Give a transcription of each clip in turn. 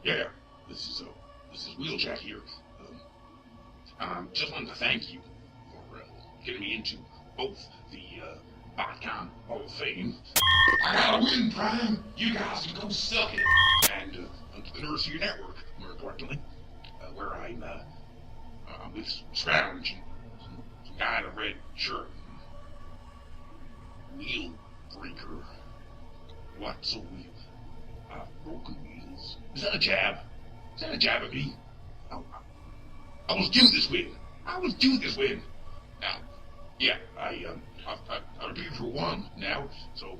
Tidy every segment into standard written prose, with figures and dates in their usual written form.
Yeah, this is Wheeljack here. Just wanted to thank you for getting me into both the Botcon Hall of Fame. I gotta win, Prime. You guys can go suck it. And onto the Nursery Network, more importantly, where I'm with Scrounge and some guy in a red shirt. Wheel breaker. What's a wheel? Broken wheels. Is that a jab? Is that a jab at me? I was due this win. Now, yeah, I'll be for one now. So,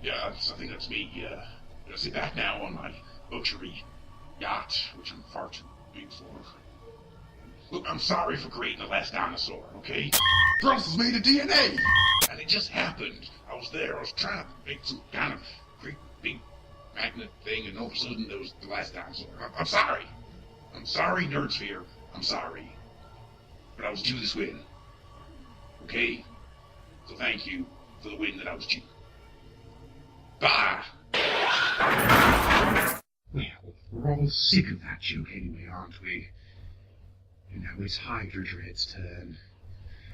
yeah, I think that's me. I sit back now on my luxury yacht, which I'm far too big for. Look, I'm sorry for creating the last dinosaur, okay? Growth is made of DNA! And it just happened. I was there, I was trying to make some kind of great big magnet thing, and all of a sudden there was the last dinosaur. I'm sorry. I'm sorry, Nerdsphere. I'm sorry. But I was due this win. Okay? So thank you for the win that I was due. Bye! Well, we're all sick of that joke anyway, aren't we? And now it's Hydra Dread's turn.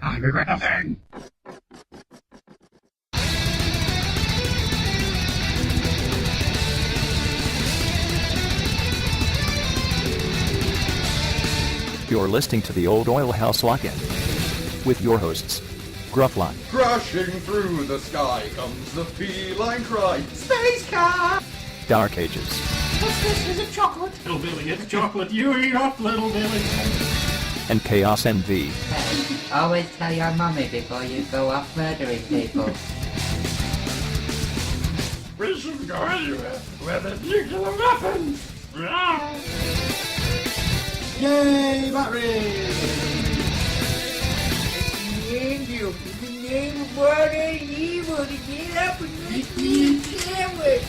I regret nothing! You're listening to the Old Oil House Lock-In with your hosts, Grufflon. Crashing through the sky comes the feline cry. Space car! Dark Ages. What's this? Is it chocolate? Little Billy, it's chocolate. You eat up, little Billy. And Chaos MV. Hey, always tell your mummy before you go off murdering people. We should go anywhere where there's nuclear weapons. Yay, battery! You, in the name of water and evil, to get up and make me a sandwich.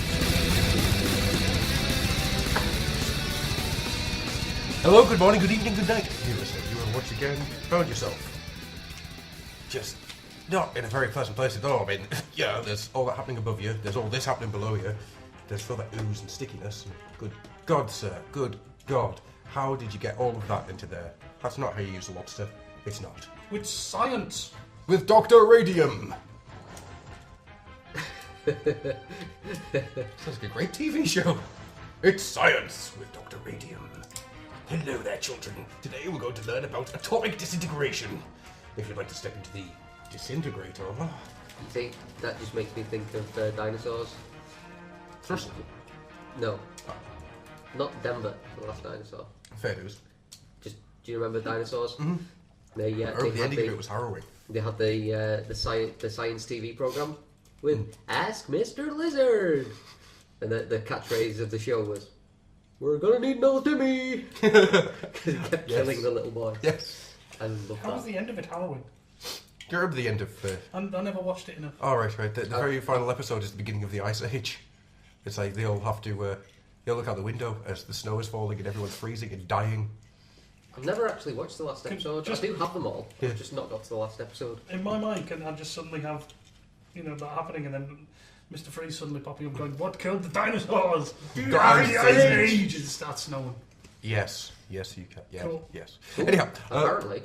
Hello, good morning, good evening, good night. Dear listener, you have once again found yourself just not in a very pleasant place at all. I mean, yeah, there's all that happening above you, there's all this happening below you, there's all that ooze and stickiness. Good God, sir, good God. How did you get all of that into there? That's not how you use a lobster. It's not. With science. With Dr. Radium. Sounds like a great TV show. It's Science with Dr. Radium. Hello there, children. Today we're going to learn about atomic disintegration. If you'd like to step into the disintegrator. You see, that just makes me think of dinosaurs. Thrustle. No. Not Denver, the last dinosaur. Fair news. Do you remember dinosaurs? Mm-hmm. They the ending of it was harrowing. They had the science TV program with Ask Mr. Lizard, and the catchphrase of the show was, "We're gonna need another Timmy," because he kept killing the little boy. Yes. I love How was the end of it harrowing? Do you remember the end of? I never watched it enough. Oh right. The very final episode is the beginning of the Ice Age. It's like they all have to. They all look out the window as the snow is falling and everyone's freezing and dying. I've never actually watched the last episode. I do have them all. Yeah. I've just not got to the last episode. In my mind, can I just suddenly have, that happening, and then Mr. Freeze suddenly popping up going, "What killed the dinosaurs?" The Ice Age! And it starts snowing. Yes, you can. Yeah, cool. Yes. Cool. Anyhow, apparently,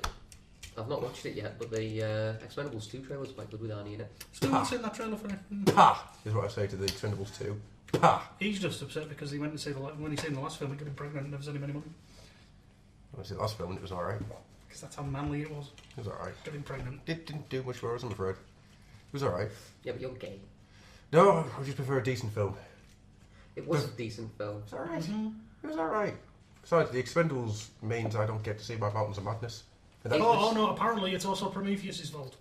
I've not watched it yet, but the Expendables 2 trailer was quite good with Arnie in it. Still seen that trailer for it. Pa is what I say to the Expendables 2. Pa. He's just upset because he went to see when he seen the last film, he got him pregnant and never sent him any money. I see the last film and it was alright. Because that's how manly it was. It was alright. Getting pregnant. Didn't do much for us, I'm afraid. It was alright. Yeah, but you're gay. No, I just prefer a decent film. It was a decent film. It was alright. Mm-hmm. It was alright. Besides, the Expendables means I don't get to see my Mountains of Madness. Oh no, apparently it's also Prometheus' fault.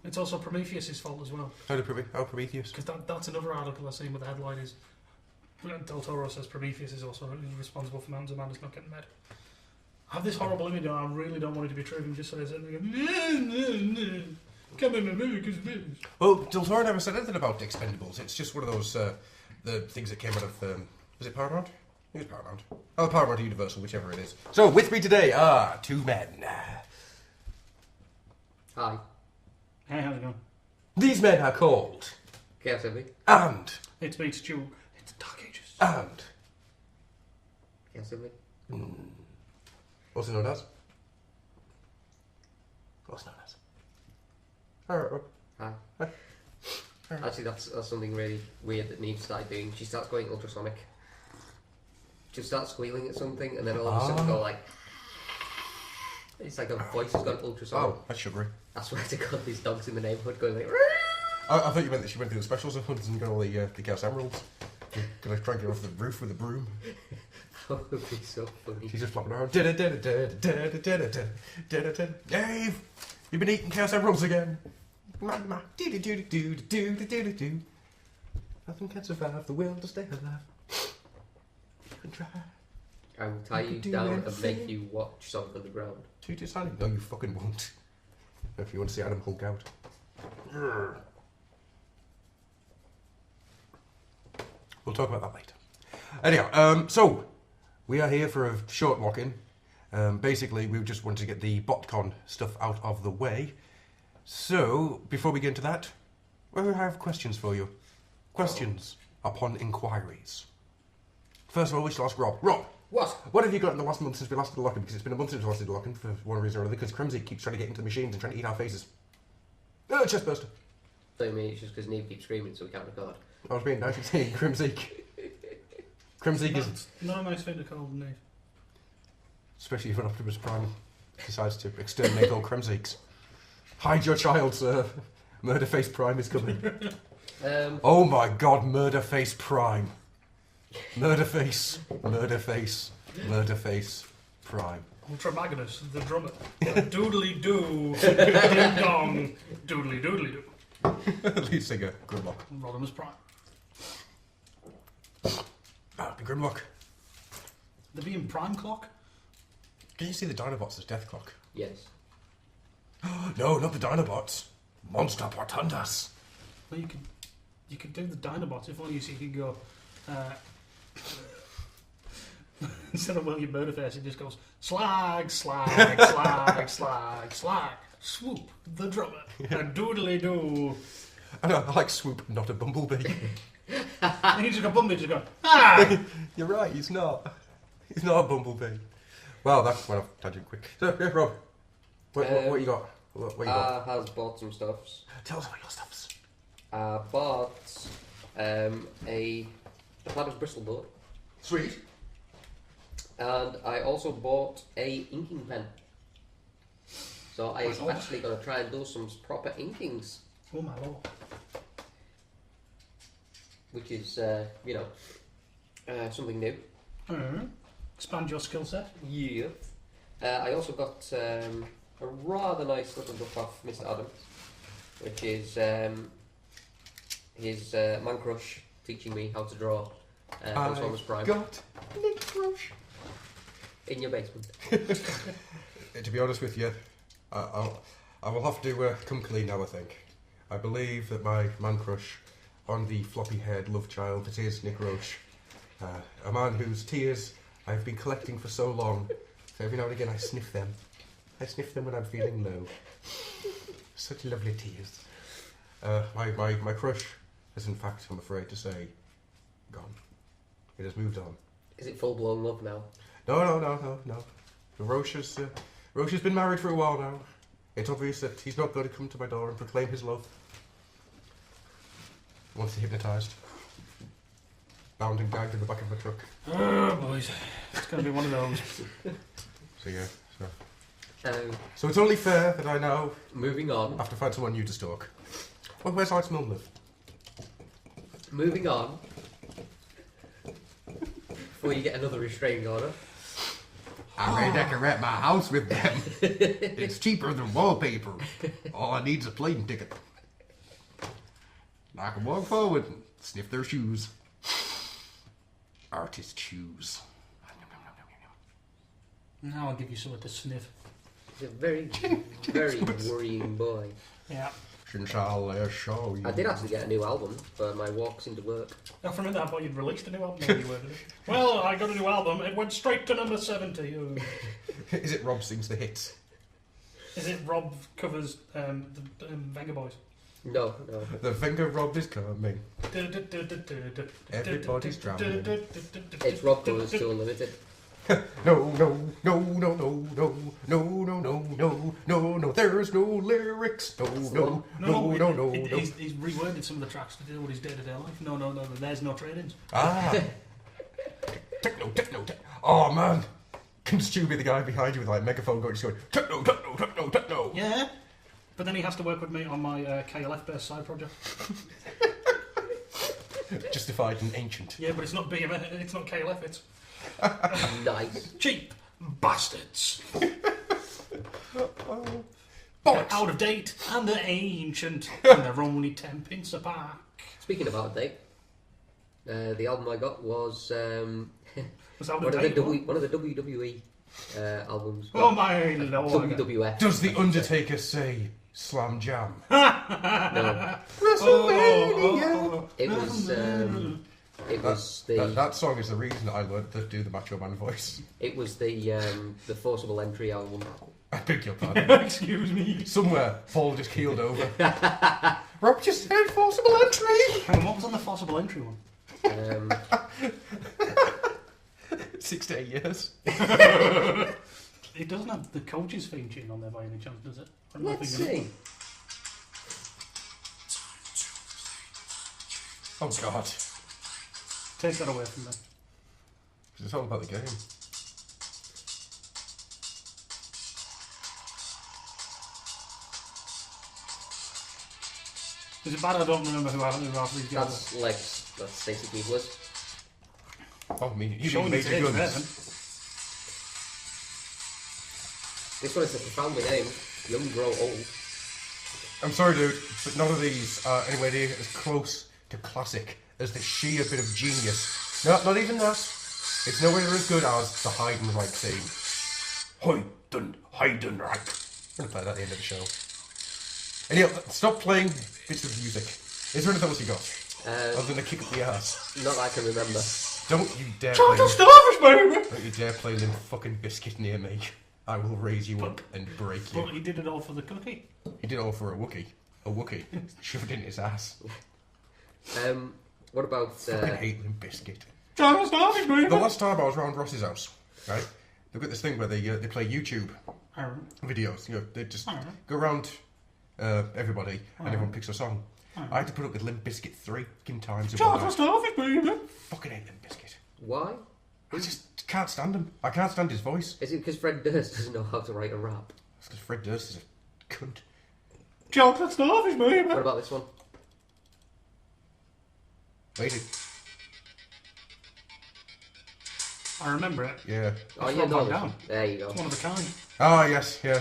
It's also Prometheus' fault as well. How Prometheus? Because that's another article I've seen where the headline is Del Toro says Prometheus is also responsible for Mountains of Madness not getting made. I have this horrible image, and I really don't want it to be true of him. Just says it and come in my movie because well, Del Toro never said anything about the Expendables. It's just one of those the things that came out of was it Paramount? I think it was Paramount. Oh, Paramount or Universal, whichever it is. So with me today are two men. Hi. Hey, how's it going? These men are called Chaos MV. and It's me, it's Stu. It's Dark Ages. And a sibling. Also known as? Also known as? Alright, Rob. Hi. Actually, that's something really weird that Neve started doing. She starts going ultrasonic. She'll start squealing at something, and then all of a sudden go like... It's like her voice has gone ultrasonic. Oh, that's sugary. I swear to God, these dogs in the neighbourhood going like... I thought you meant that she went through the specials and hunted and got all the Chaos Emeralds. Gonna try and get off the roof with a broom. That would be so funny. She's just flopping around. Dave! You've been eating Chaos Emeralds again. Nothing can survive the will to stay alive. You can try. I will tie you down and make you watch Sonic Underground. Too silent. No, you fucking won't. If you want to see Adam Hulk out. We'll talk about that later. Anyhow, so we are here for a short walk-in. Basically, we just wanted to get the Botcon stuff out of the way. So, before we get into that, I have questions for you. Questions upon inquiries. First of all, we shall ask Rob. Rob! What have you got in the last month since we last did the lock-in? Because it's been a month since we last did the lock-in for one reason or another, because Crimsy keeps trying to get into the machines and trying to eat our faces. Chest burster. I mean, it's just because Neve keeps screaming, so we can't record. I was being nice and saying Crimsy. Crimsy is... Not a nice thing to call Neve. Especially if an Optimus Prime decides to exterminate all Crimseeks. Hide your child, sir. Murderface Prime is coming. Oh my God, Murderface Prime. Murderface Prime. Ultra Magnus, the drummer. Doodly doo, ding dong, doodly doodly doo. Lead singer, Grimlock. Rodimus Prime. The Grimlock. The being Prime Clock? Can you see the Dinobots as Death Clock? Yes. No, not the Dinobots. Monster Portundas. Well, you could do the Dinobots if only you could go. Instead of William Murderface, it just goes slag, slag, slag, slag, slag. Swoop, the drummer. And doodly doo. I know, I like Swoop, not a bumblebee. And you just go bumblebee, just go, ah! You're right, he's not. He's not a bumblebee. Well, that went off tangent quick. So, yeah, Rob, what you got? What you got? Has bought some stuffs. Tell us about your stuffs. I bought a pad of Bristol board. Sweet. And I also bought a inking pen. So I'm actually going to try and do some proper inkings. Oh my lord. Which is, something new. Expand your skill set. Yeah. I also got a rather nice little book off Mr. Adams, which is his man crush teaching me how to draw Transformers Prime. Got Nick Crush. In your basement. To be honest with you, I will have to come clean now, I think. I believe that my man crush on the floppy-haired love child, it is Nick Roche. A man whose tears I've been collecting for so long. So every now and again I sniff them. I sniff them when I'm feeling low. Such lovely tears. My crush has in fact, I'm afraid to say, gone. It has moved on. Is it full-blown love now? No. Roche has been married for a while now. It's obvious that he's not going to come to my door and proclaim his love. Once hypnotised. Bound and gagged in the back of a truck. Oh, boys. It's going to be one of those. So yeah, so it's only fair that I now Moving on. have to find someone new to stalk. Well, where's Alex Milne live? Moving on. Before you get another restraining order. I redecorate my house with them. It's cheaper than wallpaper. All I need is a plane ticket. I can walk forward and sniff their shoes. Artist shoes. Now I'll give you something to sniff. He's a very, very worrying boy. Yeah. Shall I show you? I did actually get a new album for my walks into work. I remember I thought you'd released a new album. No, you weren't. Well, I got a new album. It went straight to number 70. Is it Rob sings the hits? Is it Rob covers the Venga Boys? No. The finger Rob is coming. Everybody's drowning. It's Rob covers 2 Unlimited. No, no, no, no, no, no, no, no, no, no, no, no, there's no lyrics. No, no, no, no, no, no. He's reworded some of the tracks to deal with his day-to-day life. No, no, no, there's no trade-ins. Ah. Techno, techno, techno. Oh, man. Can Stu be the guy behind you with like a megaphone going, just going, techno, techno, techno, techno? Yeah. But then he has to work with me on my KLF-based side project. Justified and ancient. Yeah, but it's not BMF, it's not KLF, it's... Nice. Cheap bastards. Bollocks. Out of date, and they're ancient, and they're only 10 pence a pack. Speaking of out of date, the album I got was Was out one of of the date, one of the WWE albums. Oh my lord. WWF. Does The Undertaker say Slam Jam? No, WrestleMania! it was the That song is the reason I learned to do the Macho Man voice. it was the Forcible Entry album. I beg your pardon. Excuse me. Somewhere, Paul just keeled over. Rob just said Forcible Entry! Hang on, what was on the Forcible Entry one? 6 to 8 years. It doesn't have the coach's theme tune on there by any chance, does it? Let's see. Oh god. Take that away from me. It's all about the game. Is it bad I don't remember who half these guys That's Legs. That's Stacey Keebler's. Oh, I mean, you Showing mean its Major age there, Guns. then. This one is a profoundly named Young Grow Old. I'm sorry, dude, but none of these are anywhere near as close to classic as the sheer bit of genius. No, not even that. It's nowhere near as good as the Heidenreich theme. Heidenreich. I'm going to play that at the end of the show. Anyway, stop playing bits of music. Is there anything else you got? Other than a kick up the ass. Not that I can remember. Don't you dare Total play... Starfish, baby! Don't you dare play Limp fucking Biscuit near me. I will raise you up and break you. But he did it all for the cookie. He did it all for a Wookiee. A Wookiee. Shoved it in his ass. What about Fucking hate Limp Biscuit. Total Starfish, baby! The last time I was around Ross's house, right? They've got this thing where they play YouTube videos. You know, they just go around everybody and everyone picks a song. I had to put up with Limp Bizkit 3 times. Total Starfish, baby! Fucking hate Limp Bizkit. why? I just can't stand him. I can't stand his voice. Is it because Fred Durst doesn't know how to write a rap? It's because Fred Durst is a cunt. Chocolate Starfish, baby! What about this one? Waiting. I remember it. Yeah. Oh It's yeah, from no, Van this Damme. one. There you go. It's one of a kind. Ah, yes, yeah.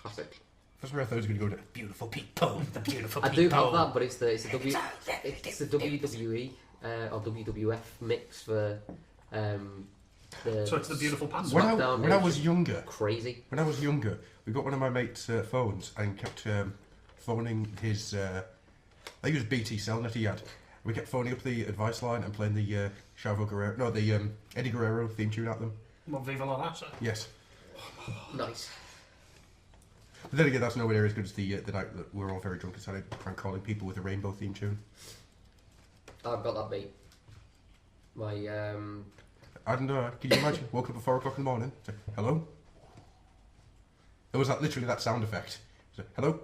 Classic. That's where I thought it was going to go to beautiful people. The beautiful I people. do have that, but it's the WWE or WWF mix for the. So it's the beautiful pants. When SmackDown I is was younger, crazy. When I was younger, we got one of my mates' phones and kept phoning his. I think it was BT Cellnet he had. We kept phoning up the advice line and playing the Chavo Guerrero, no, the Eddie Guerrero theme tune at them. Well, Viva La Raza. Yes. Nice. But then again, that's nowhere near as good as the night that we were all very drunk and started prank calling people with a rainbow theme tune. I've got that beat. My I don't know. Can you imagine? Woke up at 4 o'clock in the morning. Say, hello. There was that literally that sound effect. Say, hello.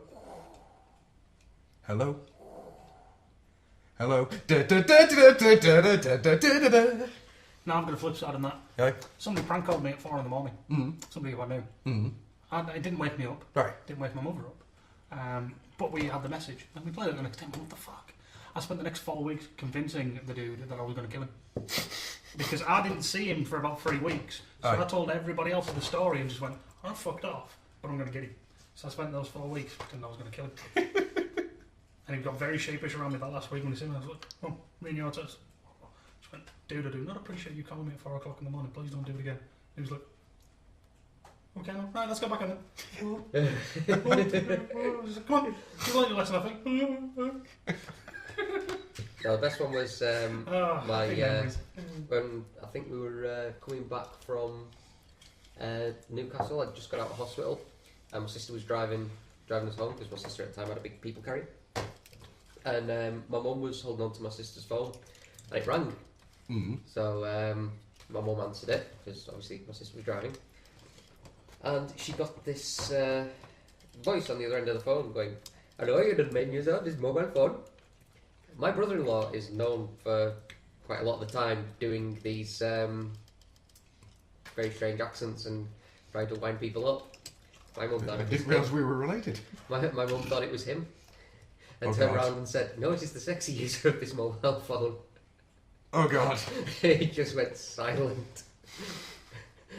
Hello. Hello. Da, da, da, da, da, da, da, da, da, da, da. Now I've got a flip side on that. Okay. Somebody prank called me at 4 in the morning. Mm. Somebody who I knew. Mm. And it didn't wake me up. Right. Didn't wake my mother up. But we had the message. And we played it the next day. What the fuck? I spent the next 4 weeks convincing the dude that I was going to kill him. Because I didn't see him for about 3 weeks. So Aye. I told everybody else the story and just went, I fucked off, but I'm going to get him. So I spent those 4 weeks pretending I was going to kill him. And he got very sheepish around me that last week when he seen me. I was like, oh, me and your test. Just went, dude, I do not appreciate you calling me at 4 o'clock in the morning. Please don't do it again. He was like, okay, no, right, let's go back on it. Come on, you learned your lesson, I think. no, the best one was my big memories. when I think we were coming back from Newcastle. I'd just got out of hospital, and my sister was driving us home because my sister at the time had a big people carrier, and my mum was holding on to my sister's phone, and it rang. Mm. So my mum answered it, because obviously my sister was driving. And she got this voice on the other end of the phone going, "Hello, you didn't make use of this mobile phone." My brother-in-law is known for quite a lot of the time doing these very strange accents and trying to wind people up. My mum thought I it was didn't realise we were related. My mum thought it was him, and Oh, turned God. around and said, "No, it is the sexy user of this mobile phone." Oh God. He just went silent.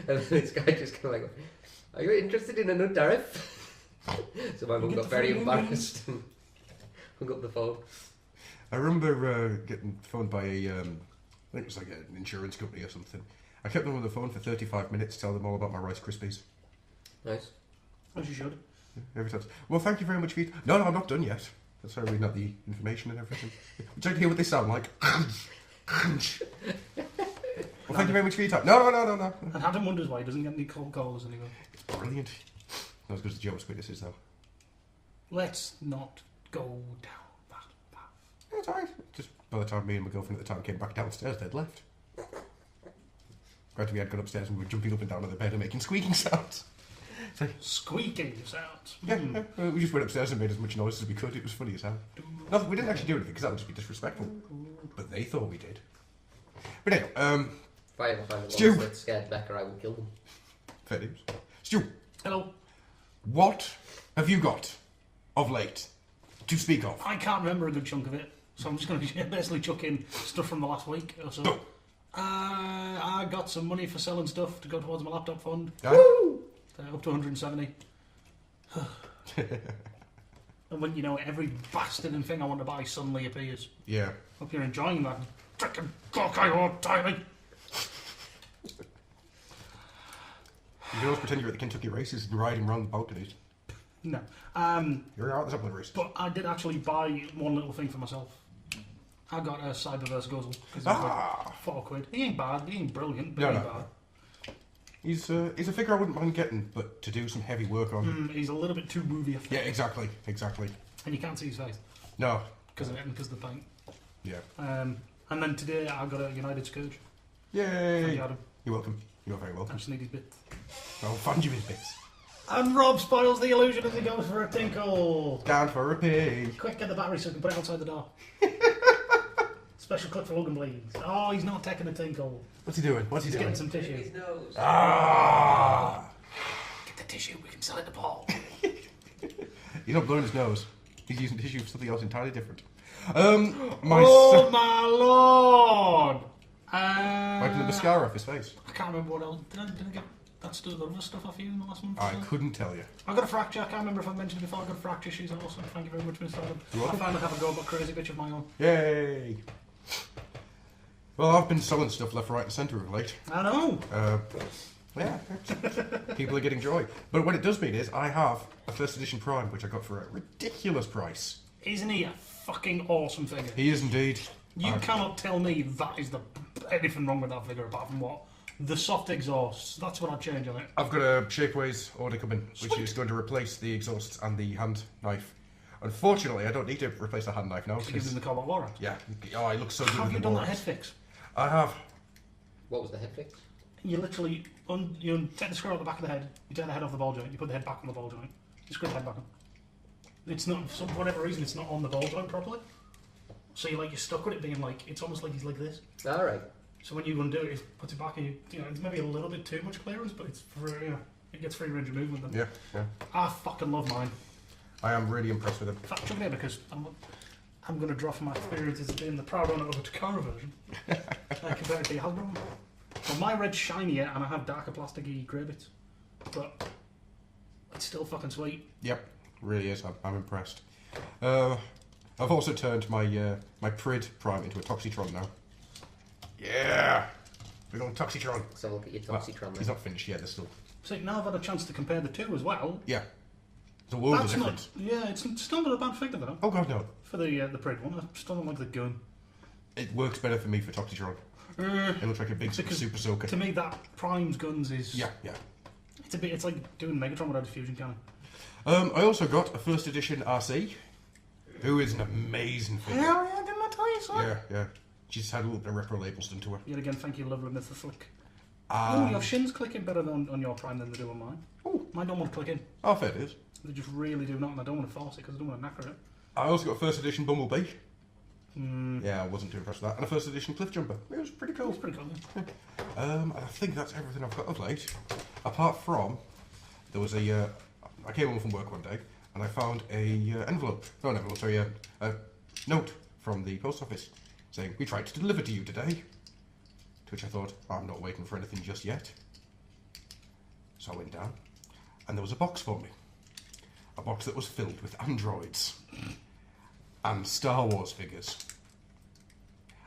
And then this guy just kind of like, "Are you interested in a new tariff?" So my mum Get got the very phone. embarrassed and hung up the phone. I remember getting phoned by a, I think it was like an insurance company or something. I kept them on the phone for 35 minutes, telling them all about my Rice Krispies. Nice. As you should. Every time. Well, thank you very much for your... No, I'm not done yet. That's how I read out the information and everything. Would you like to hear what they sound like? Well, thank you very much for your time. No. And Adam wonders why he doesn't get any cold callers anymore. It's brilliant. Not as good as Joe's witnesses, though. Let's not go down that path. It's alright. Just by the time me and my girlfriend at the time came back downstairs, they'd left. Granted, we had gone upstairs and we were jumping up and down on the bed and making squeaking sounds. So, Squeaking sounds. yeah, we just went upstairs and made as much noise as we could. It was funny as hell. No, we didn't actually do anything because that would just be disrespectful. But they thought we did. But anyway, If I ever find a Stu. monster that scared Becca, I will kill them. fair news. Stu, Hello. what have you got of late to speak of? I can't remember a good chunk of it, so I'm just going to basically chuck in stuff from the last week or so. Go. I got some money for selling stuff to go towards my laptop fund. Up to 170. And when, you know, every bastard and thing I want to buy suddenly appears. Yeah. Hope you're enjoying that frickin' cock I want, Tiny. You can always pretend you're at the Kentucky races and riding around the balconies. No. You're out at the top of the races. But I did actually buy one little thing for myself. I got a Cyberverse Guzzle. Because £4. He ain't bad, he ain't brilliant, but he ain't bad. He's a figure I wouldn't mind getting, but to do some heavy work on. He's a little bit too movie. Yeah, exactly. And you can't see his face. No. Because of the paint. Yeah. And then today I got a United Scourge. Yay! Thank you, Adam. You're welcome. You're very I welcome. just need his bits. I'll find you his bits. And Rob spoils the illusion as he goes for a tinkle. Down for a pig. Quick, get the battery so we can put it outside the door. Special clip for Logan, please. Oh, he's not taking a tinkle. What's he doing? He's getting some tissue. nose. Ah! Get the tissue, we can sell it to Paul. He's not blowing his nose. He's using tissue for something else entirely different. Oh my lord! Wiping the mascara off his face. I can't remember what else. Did I get that other stuff off you in the last month? I couldn't tell you. I got a fracture. I can't remember if I mentioned it before. I got a fracture. She's awesome. Thank you very much, Mr. Adam. You're I welcome. finally have a go, but crazy bitch of my own. Yay! Well, I've been selling stuff left, right, and centre of late. I know. Yeah, people are getting joy. But what it does mean is I have a first edition Prime, which I got for a ridiculous price. Isn't he a fucking awesome figure? He is indeed. You cannot tell me that is anything wrong with that figure apart from what? The soft exhausts. That's what I'd change on it. I've got a Shapeways order coming, which is going to replace the exhausts and the hand knife. Unfortunately, I don't need to replace the hand knife now. To give them the Cobalt Warrant. Yeah. Oh, it looks so good Have with you the done that Borax. head fix? I have. What was the head fix? You literally you take the screw out the back of the head, you take the head off the ball joint, you put the head back on the ball joint, you screw the head back on. It's not, for whatever reason, it's not on the ball joint properly. So you're stuck with it being like, it's almost like he's like this. Alright. So when you undo it, it puts it back and you know, it's maybe a little bit too much clearance, but it's free, you know, it gets free range of movement. And Yeah. I fucking love mine. I am really impressed with him. In fact, chuck it in because I'm going to draw from my experiences of being the proud owner of a Takara version compared to the Hasbro one. Well, my red's shinier and I have darker plasticky grey bits, but it's still fucking sweet. Yep, really is. I'm impressed. I've also turned my my Prid Prime into a Toxitron now. Yeah, big old Toxitron. Let's have a look at your Well, Toxitron he's then. not finished yet. There's still. See, now I've had a chance to compare the two as well. Yeah, there's a world of That's difference. not. Yeah, it's still not a bad figure though. Oh god, no. For the Prid one, I still don't like the gun. It works better for me for Toxitron. It looks like a big Because super soaker. To me, that Prime's guns is. Yeah. It's like doing Megatron without a fusion cannon. I also got a first edition RC, who is an amazing figure. Hell yeah, didn't I tell you so? Yeah. She's had a little bit of retro labels done to her. Yet again, thank you, lovely Mr. Slick. your shins click in better on your Prime than they do on mine. Oh. Mine don't want to click in. Oh, fair it is. They just really do not, and I don't want to force it because I don't want to knacker it. I also got a first edition Bumblebee. Yeah, I wasn't too impressed with that. And a first edition Cliff Jumper. It was pretty cool. It's pretty cool. I think that's everything I've got of late. Apart from, there was a... I came home from work one day, and I found a envelope. No, an envelope, sorry, a note from the post office saying, "We tried to deliver to you today." To which I thought, I'm not waiting for anything just yet. So I went down, and there was a box for me. A box that was filled with androids, and Star Wars figures,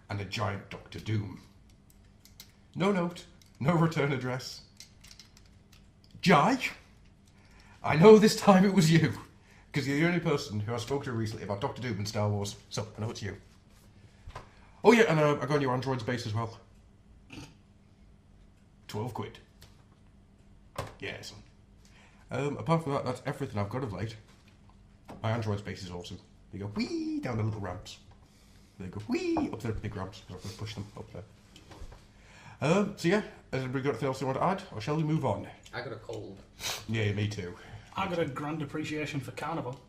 and a giant Doctor Doom. No note, no return address. Jai, I know this time it was you, because you're the only person who I spoke to recently about Doctor Doom and Star Wars, so I know it's you. Oh yeah, and I got your Android's base as well. 12 quid. Yeah, son. Apart from that, that's everything I've got of late. My Android's base is awesome. They go whee down the little ramps. They go whee up the big ramps. I'm going to push them up there. So yeah, has everybody got anything else you want to add, or shall we move on? I got a cold. Yeah, me too. I got a grand appreciation for Carnival.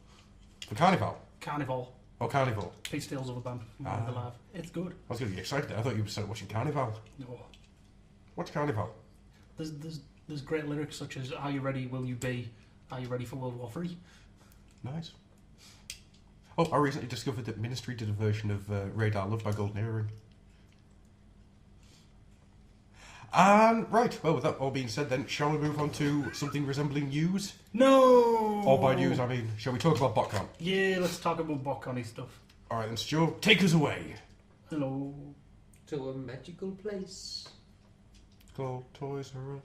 For Carnival? Carnival. Oh, Carnival. Pete Steele's other band. The Live. It's good. I was going to get excited there. I thought you started watching Carnival. No. What's Carnival? There's great lyrics such as "Are you ready? Will you be? Are you ready for World War III?" Nice. Oh, I recently discovered that Ministry did a version of Radar Love by Golden Earring. And, right, well, with that all being said then, shall we move on to something resembling news? No! Or by news, I mean, shall we talk about Botcon? Yeah, let's talk about Botcon-y stuff. Alright then, Stu, take us away. Hello. To a magical place. Called Toys R Us.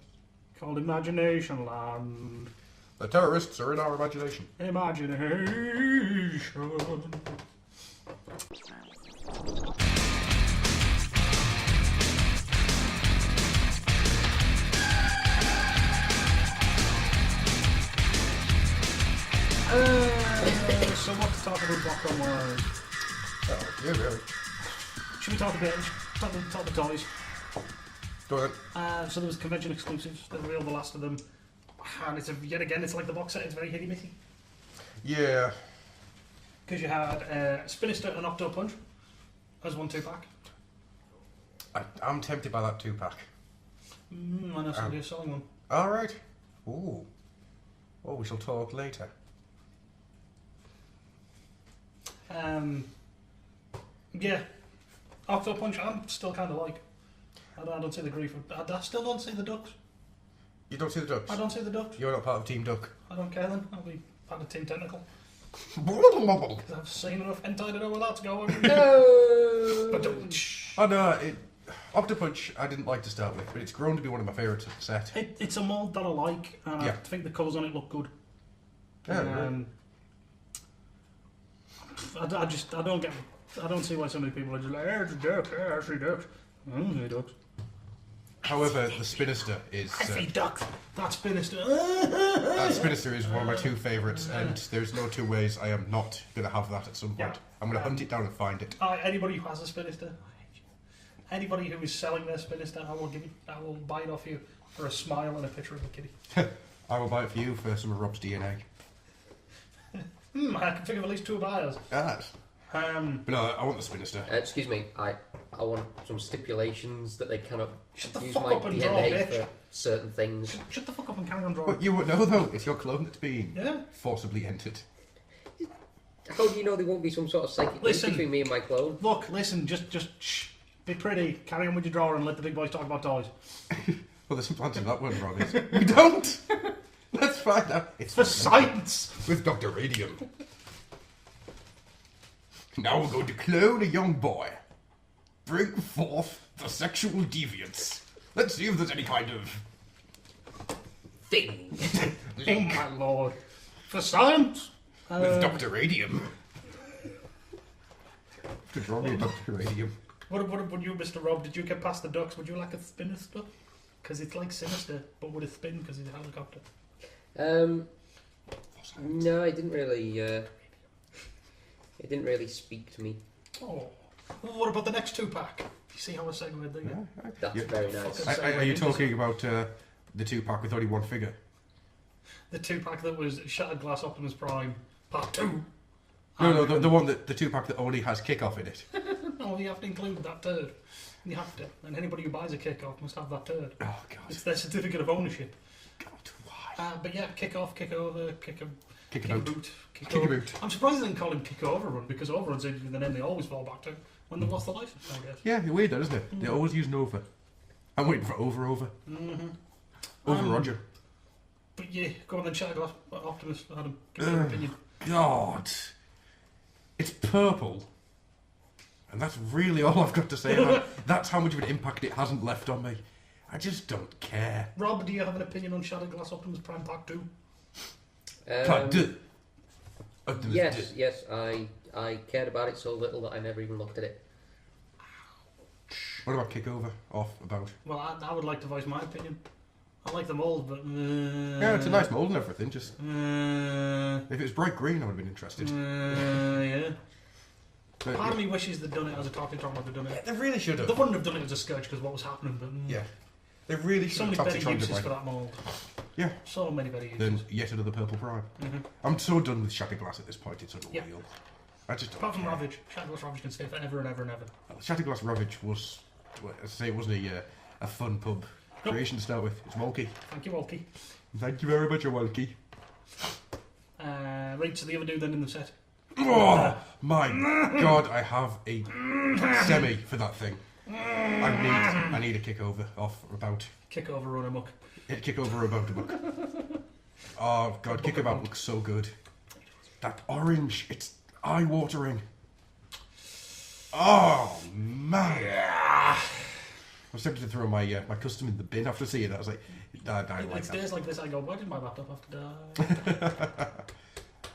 Called Imagination Land. The terrorists are in our imagination. Imagination. So what to talk about Botcon was? Oh, yeah, really. Should we talk a bit? Talk the toys. Go So there was convention exclusives. They revealed the last of them, and yet again it's like the box set. It's very hitty mitty. Yeah. Because you had Spinister and Octo Punch as 1 2-pack. I'm tempted by that 2-pack. I know somebody's selling one. Alright. Ooh. Oh, we shall talk later. Yeah. Octo Punch, I'm still kind of like. I don't see the grief. I still don't see the ducks. You don't see the ducks? I don't see the ducks. You're not part of Team Duck. I don't care then. I'll be part of Team Tentacle. Oh Because I've seen enough hentai to know where that's going. No! But don't. no, Octopunch I didn't like to start with, but it's grown to be one of my favourites of the set. It's a mould that I like, and Yeah. I think the colours on it look good. Yeah, I don't see why so many people are just like, it's a duck, I see ducks. I don't see ducks. However, the Spinister is... I see ducks. That's Spinister. that Spinister is one of my 2 favourites, and there's no 2 ways I am not going to have that at some point. Yeah. I'm going to hunt it down and find it. Anybody who has a Spinister, anybody who is selling their Spinister, I will buy it off you for a smile and a picture of a kitty. I will buy it for you for some of Rob's DNA. I can think of at least 2 buyers. Yes. But no, I want the Spinister. Excuse me, I want some stipulations that they cannot Shut the use fuck my up and draw, DNA bitch. for certain things. Shut the fuck up and carry on drawing. But you won't know though, it's your clone that's being Yeah. forcibly entered. How do you know there won't be some sort of psychic link Listen. between me and my clone? Look, listen, just shh. Be pretty. Carry on with your drawing and let the big boys talk about toys. Well, there's some plans in that one, Rob. We don't! Let's find out. It's For science! with Dr. Radium. Now we're going to clone a young boy. Bring forth the sexual deviance. Let's see if there's any kind of Thing! Oh my lord. For science! with Dr. Radium. To draw me a Dr. Radium. What would you, Mr. Rob, did you get past the ducks? Would you like a Spinister? Because it's like Sinister, but with a spin because it's a helicopter. No, it didn't really. It didn't really speak to me. Oh. What about the next 2-pack? You see how I segued there? Yeah. That's very nice. Are you talking about the 2-pack with only one figure? The 2-pack that was Shattered Glass Optimus Prime Part 2. No, the one that the 2-pack that only has Kickoff in it. No, you have to include that turd. You have to. And anybody who buys a Kickoff must have that turd. Oh God! It's their certificate of ownership. God, why? But yeah, kick off, kick over, kick a boot. Kick a boot. I'm surprised they didn't call him Kick Overrun because Overrun's the name they always fall back to when they've lost the license, I guess. Yeah, weird, isn't it? They always use Nova. I'm waiting for Over. Mm-hmm. Over Roger. But yeah, go on then, Shattered Glass Optimus, Adam. Give me your opinion. God, it's purple. And that's really all I've got to say about it. That's how much of an impact it hasn't left on me. I just don't care. Rob, do you have an opinion on Shattered Glass Optimus Prime Part 2? Part 2. Yes, I cared about it so little that I never even looked at it. What about Kickover? Off, about? Well, I would like to voice my opinion. I like the mould, but... yeah, it's a nice mould and everything, just... if it was bright green, I would have been interested. Yeah. But, Part of me wishes they'd done it as a talking Tron, like they've done it. Yeah, they really should have. They wouldn't have done it as a sketch because what was happening, but... Yeah. They really should so have many better Tron uses for that mould. Yeah. So many better uses. Then yet another Purple Prime. I'm so done with Shattered Glass at this point, it's unreal. Yeah. I just don't Apart from care. Ravage. Shattered Glass Ravage can stay forever and ever and ever. Shattered Glass Ravage was, well, as I say, it wasn't a fun pub creation to start with. It's Walkie. Thank you, Walkie. Thank you very much, Walkie. Right, so the other dude then in the set. Oh my God! I have a semi for that thing. I need a Kickover off about. Kick over, run amok. Kickover about a book. Oh God! Kickabout looks so good. That orange, it's eye-watering. Oh man! I was tempted to throw my my custom in the bin after seeing that. I was like, I like It's that. days like this I go, why did my laptop have to die?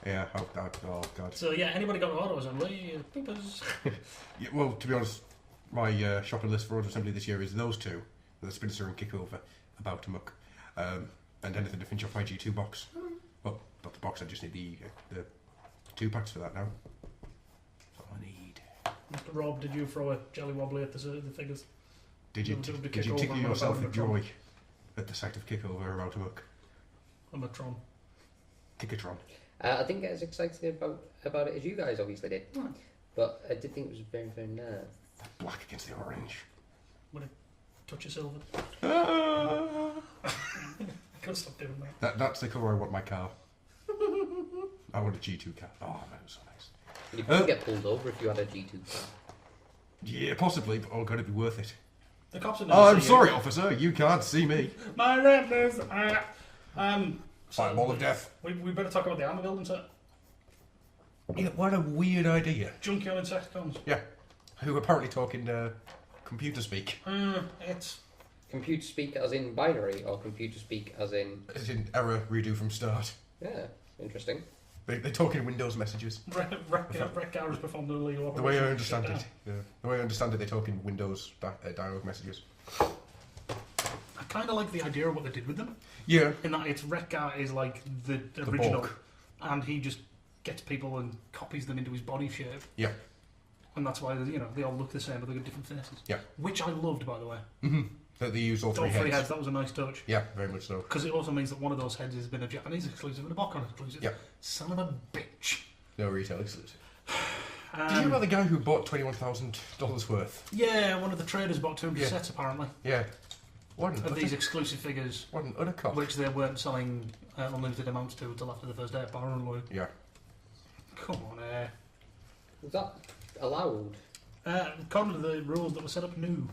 Yeah, oh God. So yeah, anybody got auto assembly? Poopers. Yeah, well, to be honest, my shopping list for auto assembly this year is those two, the Spincer and Kickover, about to muck, and anything to finish off my G2 box. Well, not the box, I just need the 2-packs for that now. That's all I need. Mr. Rob, did you throw a jelly wobbly at the figures? Did you tickle yourself with joy at the sight of Kickover about to muck? I'm a Tron. Kickatron. I didn't get as excited about it as you guys obviously did, but I did think it was very, very nice. Black against the orange. With a touch of silver. Ah. I can't stop doing that. That's the colour I want my car. I want a G2 car. Oh man, it was so nice. You could get pulled over if you had a G2 car. Yeah, possibly, but oh god, it'd be worth it. The cops are Oh, I'm sorry, officer, you can't see me. My retinas. Fireball of death. We better talk about the armor building set. Yeah, what a weird idea. Junkyard Insecticons. Yeah, who apparently talking computer speak. It's Computer speak as in binary, or computer speak as in... As in error, redo from start. Yeah, interesting. They talk in Windows messages. Wreck-Gar has performed an illegal operation. The way I understand it. Yeah. The way I understand it, they talk in Windows dialogue messages. I kind of like the idea of what they did with them. Yeah. In that it's Wreck-Gar is like the original, and he just gets people and copies them into his body shape. Yeah. And that's why they all look the same, but they've got different faces. Yeah. Which I loved, by the way. Mm-hmm. That they use all three heads. That was a nice touch. Yeah, very much so. Because it also means that one of those heads has been a Japanese exclusive and a Botcon exclusive. Yeah. Son of a bitch. No retail exclusive. Did you hear about the guy who bought $21,000 worth? Yeah, one of the traders bought 200 sets apparently. Yeah. What of these exclusive figures. What an utter cock. Which they weren't selling unlimited amounts to until after the first day, apparently. Yeah. Come on, Was that allowed? According to the rules that were set up new.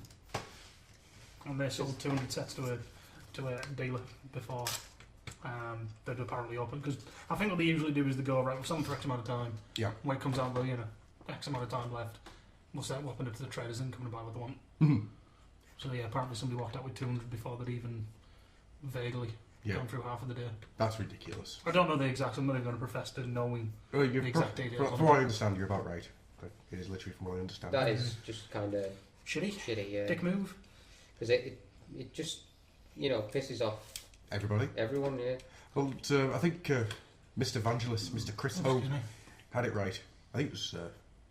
And they sold 200 sets to a dealer before they'd apparently open. Because I think what they usually do is they go, right, we'll sell them for X amount of time. Yeah. When it comes out, well, X amount of time left, we'll set up into the traders and come and buy what they want. Mm-hmm. So yeah, apparently somebody walked out with 200 before they'd even vaguely gone through half of the day. That's ridiculous. I don't know the exact, I'm not even going to profess to knowing the exact details. From what I understand, you're about right. But it is literally from what I understand. That is just kind of... Shitty, yeah. Dick move. Because it just, pisses off... Everybody? Everyone, yeah. Well, I think Mr. Evangelist, Mr. Chris Home, had it right. I think it was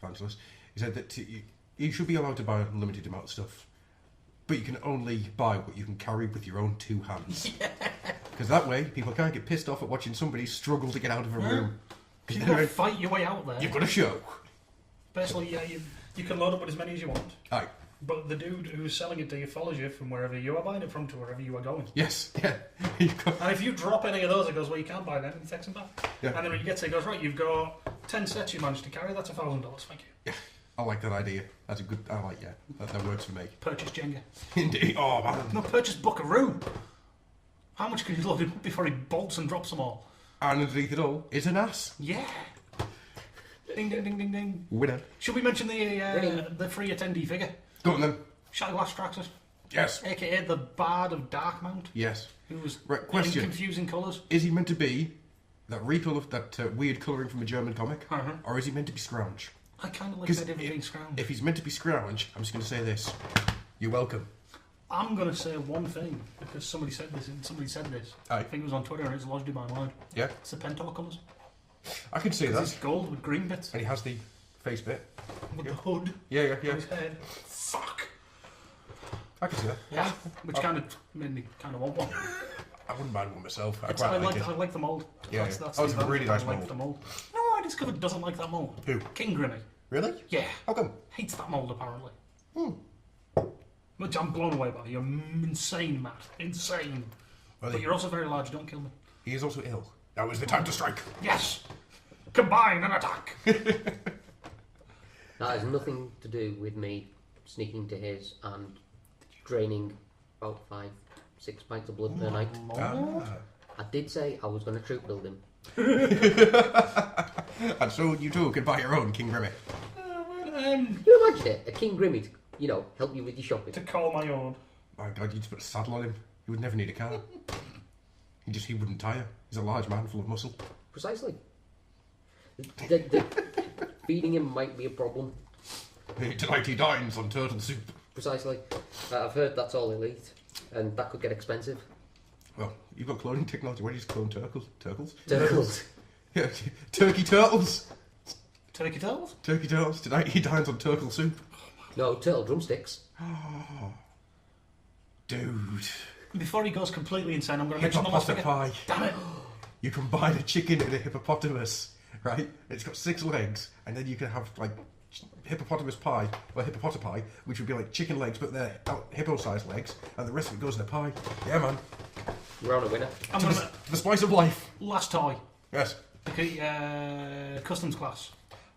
Evangelist. He said that You should be allowed to buy a limited amount of stuff. But you can only buy what you can carry with your own 2 hands. Because that way, people can't get pissed off at watching somebody struggle to get out of a room. You've got to fight your way out there. You've got a show. Basically, yeah, you can load up with as many as you want. Aye. But the dude who's selling it to you follows you from wherever you are buying it from to wherever you are going. Yes, yeah. And if you drop any of those, it goes, well, you can't buy them, and he takes them back. Yeah. And then when you get to it, he goes, right, you've got 10 sets you managed to carry, that's $1,000, thank you. Yeah, I like that idea. That's a good... that works for me. Purchase Jenga. Indeed. Oh, man. No, purchase Buckaroo. How much can you load him up before he bolts and drops them all? And underneath it all is an ass. Yeah. Ding, ding, ding, ding, ding. Winner. Should we mention the free attendee figure? Go on then. Shadowglass Traxxas. Yes. A.k.a. the Bard of Darkmount. Yes. Who was Right, question. in confusing colours. Is he meant to be that that weird colouring from a German comic? Uh-huh. Or is he meant to be Scrounge? I kind of like the idea of being Scrounge. If he's meant to be Scrounge, I'm just going to say this. You're welcome. I'm going to say one thing, because somebody said this. Aye. I think it was on Twitter and it's lodged in my mind. Yeah. It's the Pentor colours. I can see that. It's gold with green bits. And he has the face bit. With the hood. Yeah. On his head. Fuck. I can see that. Yeah. Which kind of made me kind of want one. I wouldn't mind one myself. I like the mould. Yeah, That's yeah. It's a really nice I mould. like the mould. No, I discovered doesn't like that mould. Who? King Grimmy. Really? Yeah. How come? Hates that mould apparently. Hmm. Which I'm blown away by. You're insane, Matt. Insane. Well, But you're also very large. Don't kill me. he is also ill. Now is the time to strike. Yes. Combine and attack. That has nothing to do with me sneaking to his and draining about 5-6 pints of blood per night. I did say I was going to troop build him. And so you too can buy your own King Grimmy. Can you imagine it? A King Grimmy to, help you with your shopping. To call my own. My God, you just put a saddle on him. He would never need a car. He wouldn't tire. He's a large man full of muscle. Precisely. The feeding him might be a problem. Tonight he dines on turtle soup. Precisely. I've heard that's all elite, and that could get expensive. Well, you've got cloning technology. Why do you just clone turtles? Turtles. Yeah, turkey turtles. Turkey turtles? Turkey turtles. Tonight he dines on turtle soup. No, turtle drumsticks. Oh, dude. Before he goes completely insane, I'm going to mention the last figure. Pie. Damn it! You combine a chicken and a hippopotamus, right? It's got 6 legs, and then you can have like hippopotamus pie, or hippopotami, which would be like chicken legs, but they're hippo-sized legs, and the rest of it goes in a pie. Yeah, man. We're on a winner. I'm going to... The spice of life. Last toy. Yes. Okay, customs class.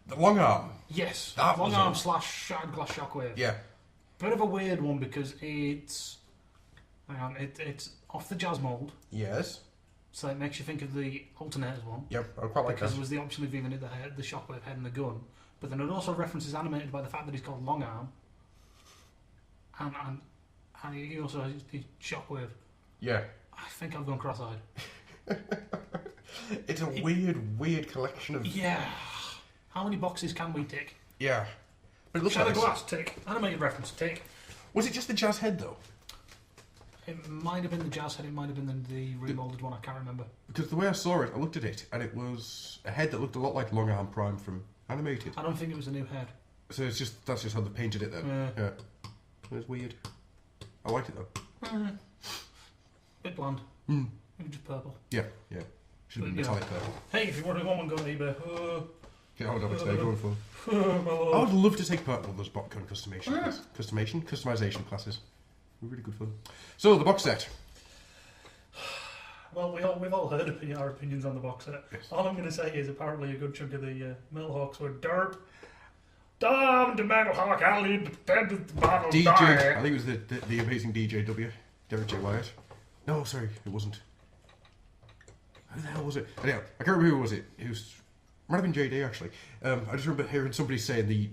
The long arm. Yes. That long was arm a- slash shattered glass shockwave. Yeah. Bit of a weird one because it's... Hang on, it's off the jazz mould, Yes. so it makes you think of the alternators one. Yep. I quite like Because that. it was the option of giving it the shockwave head and the gun. But then it also references animated by the fact that he's called Long Arm. And he also has the shockwave. Yeah. I think I've gone cross-eyed. It's a weird collection of... Yeah. How many boxes can we tick? Yeah. But it looks Shadow nice. glass, tick. Animated reference, tick. Was it just the jazz head, though? It might have been the jazz head, it might have been the remoulded one, I can't remember. Because the way I saw it, I looked at it, and it was a head that looked a lot like Long Arm Prime from Animated. I don't think it was a new head. So that's just how they painted it then. Yeah. It was weird. I liked it though. Bit bland. Mm. Maybe just purple. Yeah. Should have been But, metallic purple. Hey, if you want one, go on eBay. Yeah, I would have today going for. I would love to take part in all those Botcon customization classes. They're really good fun. So the box set. Well, we've all heard our opinions on the box set. Yes. All I'm going to say is apparently a good chunk of the Metal Hawks were derp. Damn the Metal Hawk Alley, dead at the battle. DJ, die. I think it was the amazing DJW, Derek J. Wyatt. No, sorry, it wasn't. Who the hell was it? Anyhow, I can't remember who was it. It was, might have been JD actually. I just remember hearing somebody saying the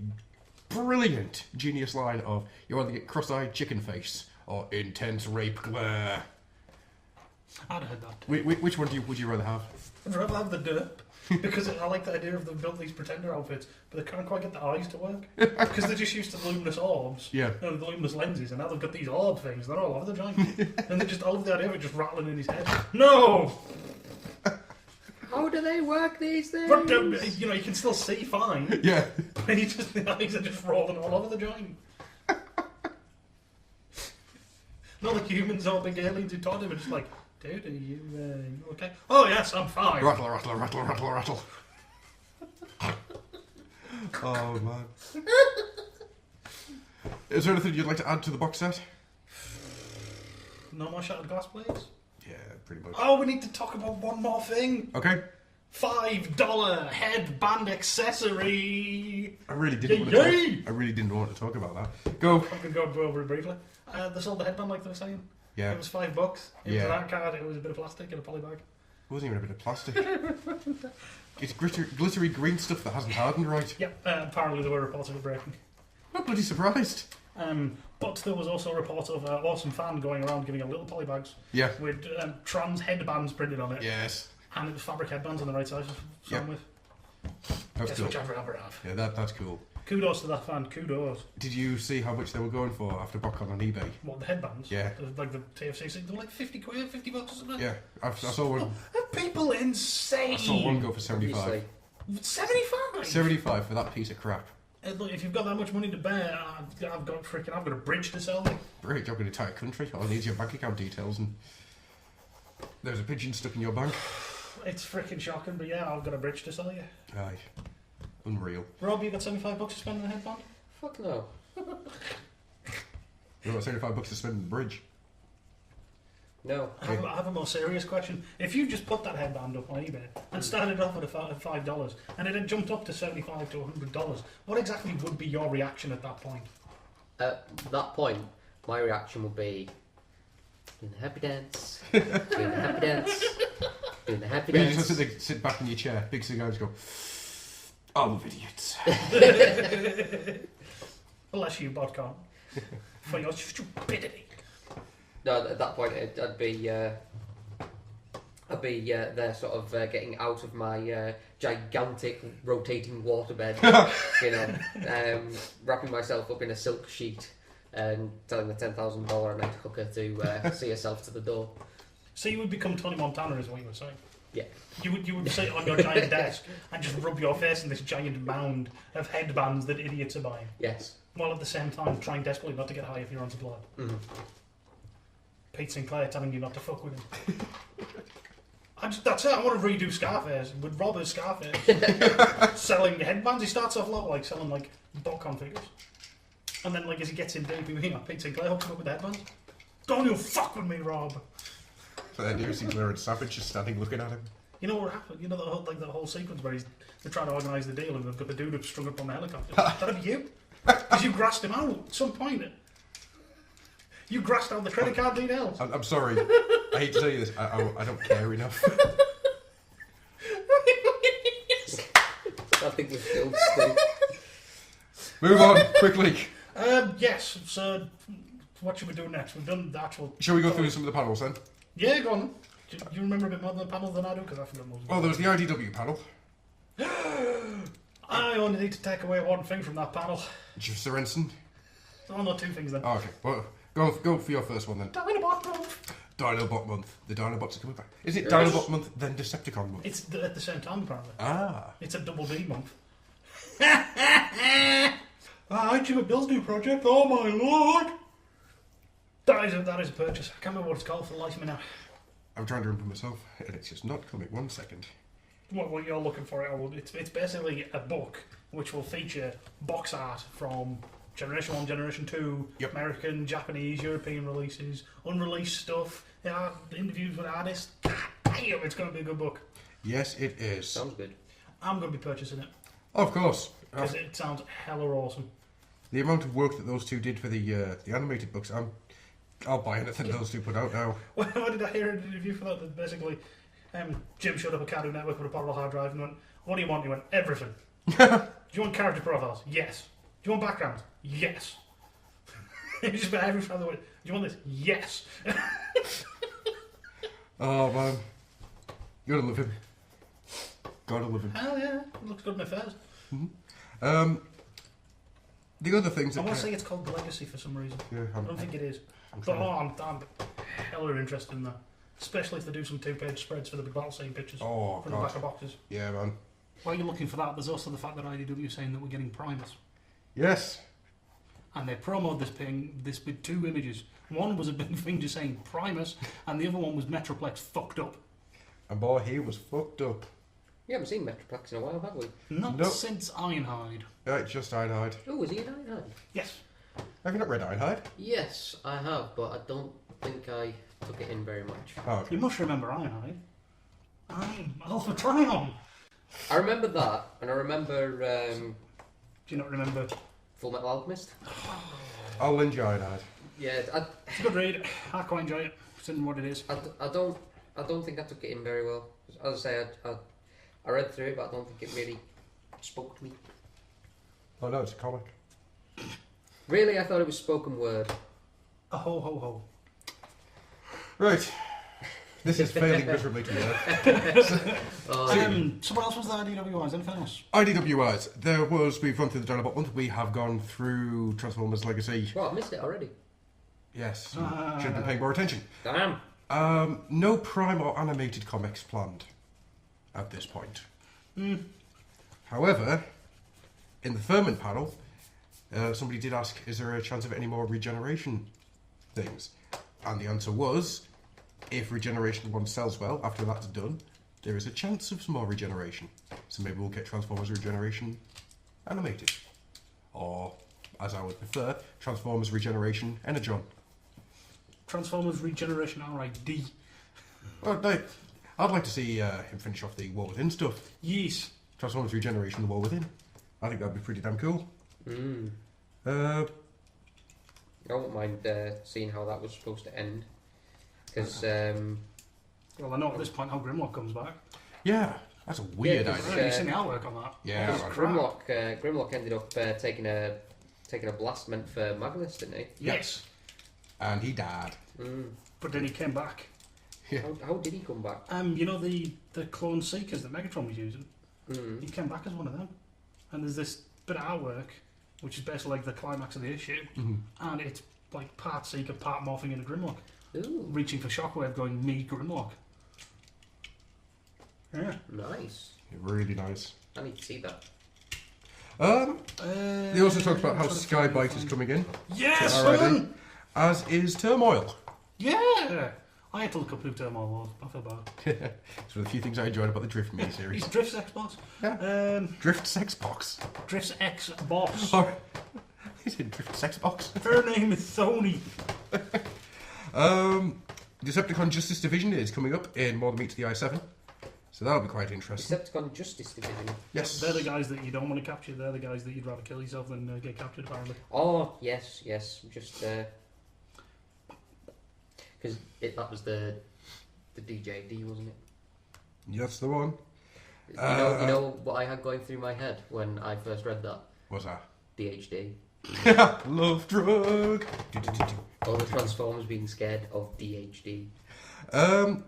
brilliant, genius line of "You either get cross-eyed chicken face or intense rape glare." I'd heard that. Which one would you rather have? I'd rather have the derp. Because I like the idea of them built these pretender outfits, but they can't quite get the eyes to work. Because they're just used to the luminous orbs, Yeah. the luminous lenses, and now they've got these orb things. They're all over the joint, and they just I love the idea of it just rattling in his head. No, How How do they work these things? But, you know, you can still see fine. Yeah. But the eyes are just rolling all over the joint. Not like humans or big aliens who taught him, and just like, dude, are you okay? Oh, yes, I'm fine. Rattle, rattle, rattle, rattle, rattle. Oh, man. Is there anything you'd like to add to the box set? No more shattered glass plates? Yeah, pretty much. Oh, we need to talk about one more thing. Okay. $5 headband accessory. I really didn't want to Yay! I really didn't want to talk about that. Go. I can go over it briefly. They sold the headband like they were saying. Yeah. It was $5. It was Yeah. that card. It was a bit of plastic in a poly bag. It wasn't even a bit of plastic. It's glittery green stuff that hasn't hardened right. Yep. Apparently there were reports of it breaking. I'm not bloody surprised. But there was also a report of an awesome fan going around giving out little poly bags Yeah. with trans headbands printed on it. Yes. And it was fabric headbands on the right side to sign Yeah. with. That's Guess cool. which I'd rather have. Yeah, that's cool. Kudos to that fan. Kudos. Did you see how much they were going for after Botcon on eBay? What, the headbands? Yeah. Like the TFC, they were like 50 quid, $50 or something? Yeah, I saw one. Are people insane? I saw one go for 75. Obviously. 75? 75 for that piece of crap. Look, if you've got that much money to bear, I've got a bridge to sell. Great, you're going to entire country. All I need is your bank account details and there's a pigeon stuck in your bank. It's freaking shocking, but yeah, I've got a bridge to sell you. Aye. Unreal. Rob, you got $75 to spend on a headband? Fuck no. You got 75 to spend on the bridge. No. I have a more serious question. If you just put that headband up on eBay and started off at $5 and it had jumped up to $75 to $100, what exactly would be your reaction at that point? At that point, my reaction would be doing the happy dance, doing the happy dance, doing the happy You dance. just sit back in your chair, big cigar, and just go, I love idiots. Bless you, Botcon, for your stupidity. No, at that point, I'd be there, sort of getting out of my gigantic rotating waterbed, you know, wrapping myself up in a silk sheet and telling the $10,000 a night hooker to see herself to the door. So you would become Tony Montana, is what you were saying? Yeah. You would sit on your giant desk and just rub your face in this giant mound of headbands that idiots are buying, Yes. while at the same time trying desperately not to get high if you're on supply. Mm-hmm. Pete Sinclair telling you not to fuck with him. That's it. I want to redo Scarface with Rob as Scarface selling headbands. He starts off like selling like Botcon figures, and then like as he gets in deep, Pete Sinclair hooks him up with the headbands. Don't you fuck with me, Rob. So then you see Claire and Savage just standing looking at him. You know what happened? You know the whole sequence where they're trying to organise the deal and they've got the dude strung up on the helicopter. That'd be you, because you grassed him out at some point. You grassed out the credit card details. I'm sorry. I hate to tell you this. I don't care enough. I think we're still Steve. Move on, quickly. Yes, so what should we do next? We've done the actual... Shall we go through some of the panels then? Yeah, go on. Do you remember a bit more than the panel than I do? Because I forgot most of Well, there was the IDW panel. I only need to take away one thing from that panel. Just Sorensen. Oh, no, two things then. Oh, okay. Well, go for your first one then. Dinobot month. Dinobot month. The Dinobots are coming back. Is it Yes. Dinobot month then Decepticon month? It's at the same time, apparently. Ah. It's a double D month. Jimmy Bill's new project. Oh my lord! That is a purchase. I can't remember what it's called for the life of me now. I'm trying to remember myself, and it's just not coming. 1 second. What you're looking for it's basically a book which will feature box art from Generation 1, Generation 2, Yep. American, Japanese, European releases, unreleased stuff, interviews with artists. God damn, it's going to be a good book. Yes, it is. Sounds good. I'm going to be purchasing it Of course. because it sounds hella awesome. The amount of work that those two did for the animated books, I'll buy anything those two put out now. What did I hear in an interview for that? That basically, Jim showed up at Cartoon Network with a portable hard drive and went, "What do you want?" He went, "Everything." Do you want character profiles? Yes. Do you want backgrounds? Yes. He just about every other way. Do you want this? Yes. Oh man, gotta love him. Gotta love him. Hell yeah, it looks good in my face. The other things I that want to say it's called Legacy for some reason. yeah, I don't think it is. I'm But trying. I'm hella interested in that. Especially if they do some 2-page spreads for the big battle scene pictures Oh, from the God. back of boxes. Yeah, man. While you're looking for that, there's also the fact that IDW is saying that we're getting Primus. Yes. And they promoted this with 2 images. One was a big thing just saying Primus, and the other one was Metroplex fucked up. And boy, he was fucked up. We haven't seen Metroplex in a while, have we? Not Nope. since Ironhide. Just Ironhide. Oh, was he in Ironhide? Yes. Have you not read Ironhide? Yes, I have, but I don't think I took it in very much. Oh, okay. You must remember Ironhide. I'm Alpha Trion. I remember that, and I remember Do you not remember? Full Metal Alchemist. I'll lend you Ironhide. Yeah, It's a good read. I quite enjoy it. It's in what it is. I don't think I took it in very well. As I say, I read through it, but I don't think it really spoke to me. Oh no, it's a comic. Really, I thought it was spoken word. A ho ho ho. Right. This is failing miserably to work. So what else was there IDW-wise? Anything else? IDWIs. We've run through the Dinobot month. We have gone through Transformers Legacy. Well, I've missed it already. Yes. Should have been paying more attention. Damn. No Prime or animated comics planned at this point. However, in the Ferment panel, somebody did ask, is there a chance of any more regeneration things? And the answer was, if Regeneration 1 sells well after that's done, there is a chance of some more regeneration. So maybe we'll get Transformers Regeneration animated. Or, as I would prefer, Transformers Regeneration Energon. Transformers Regeneration RID. Well, I'd like to see him finish off the War Within stuff. Yes. Transformers Regeneration, the War Within. I think that'd be pretty damn cool. I wouldn't mind seeing how that was supposed to end. Because, Well, I know at this point how Grimlock comes back. Yeah, that's a weird Yeah, 'cause, idea. You've seen the artwork on that. Yeah, It's man. crap. Grimlock ended up taking a blast meant for Magnus, didn't he? Yes. And he died. But then he came back. Yeah. How did he come back? You know the clone seekers that Megatron was using? He came back as one of them. And there's this bit of artwork, which is basically like the climax of the issue, and it's like part Seeker, part morphing into Grimlock. Ooh, Reaching for Shockwave, going, me, Grimlock. Yeah. nice. Really nice. I need to see that. They also talked about how Skybite is coming in. Yes, already, man! as is Turmoil. Yeah! I had to look up who Turmoil was. I feel bad. It's one of the few things I enjoyed about the Drift miniseries. He's Drift's ex-boss. Yeah. Drift Sex Box. Drift's ex-boss. Oh, he's in Drift Sex Box. Her name is Sony. Decepticon Justice Division is coming up in More Than Meets the I-7. So that'll be quite interesting. Decepticon Justice Division. Yes. They're the guys that you don't want to capture. They're the guys that you'd rather kill yourself than get captured, apparently. Oh, yes. Just, because that was the DJD, wasn't it? That's the one. You know what I had going through my head when I first read that? What's that? DHD. Love drug. All the Transformers being scared of DHD. And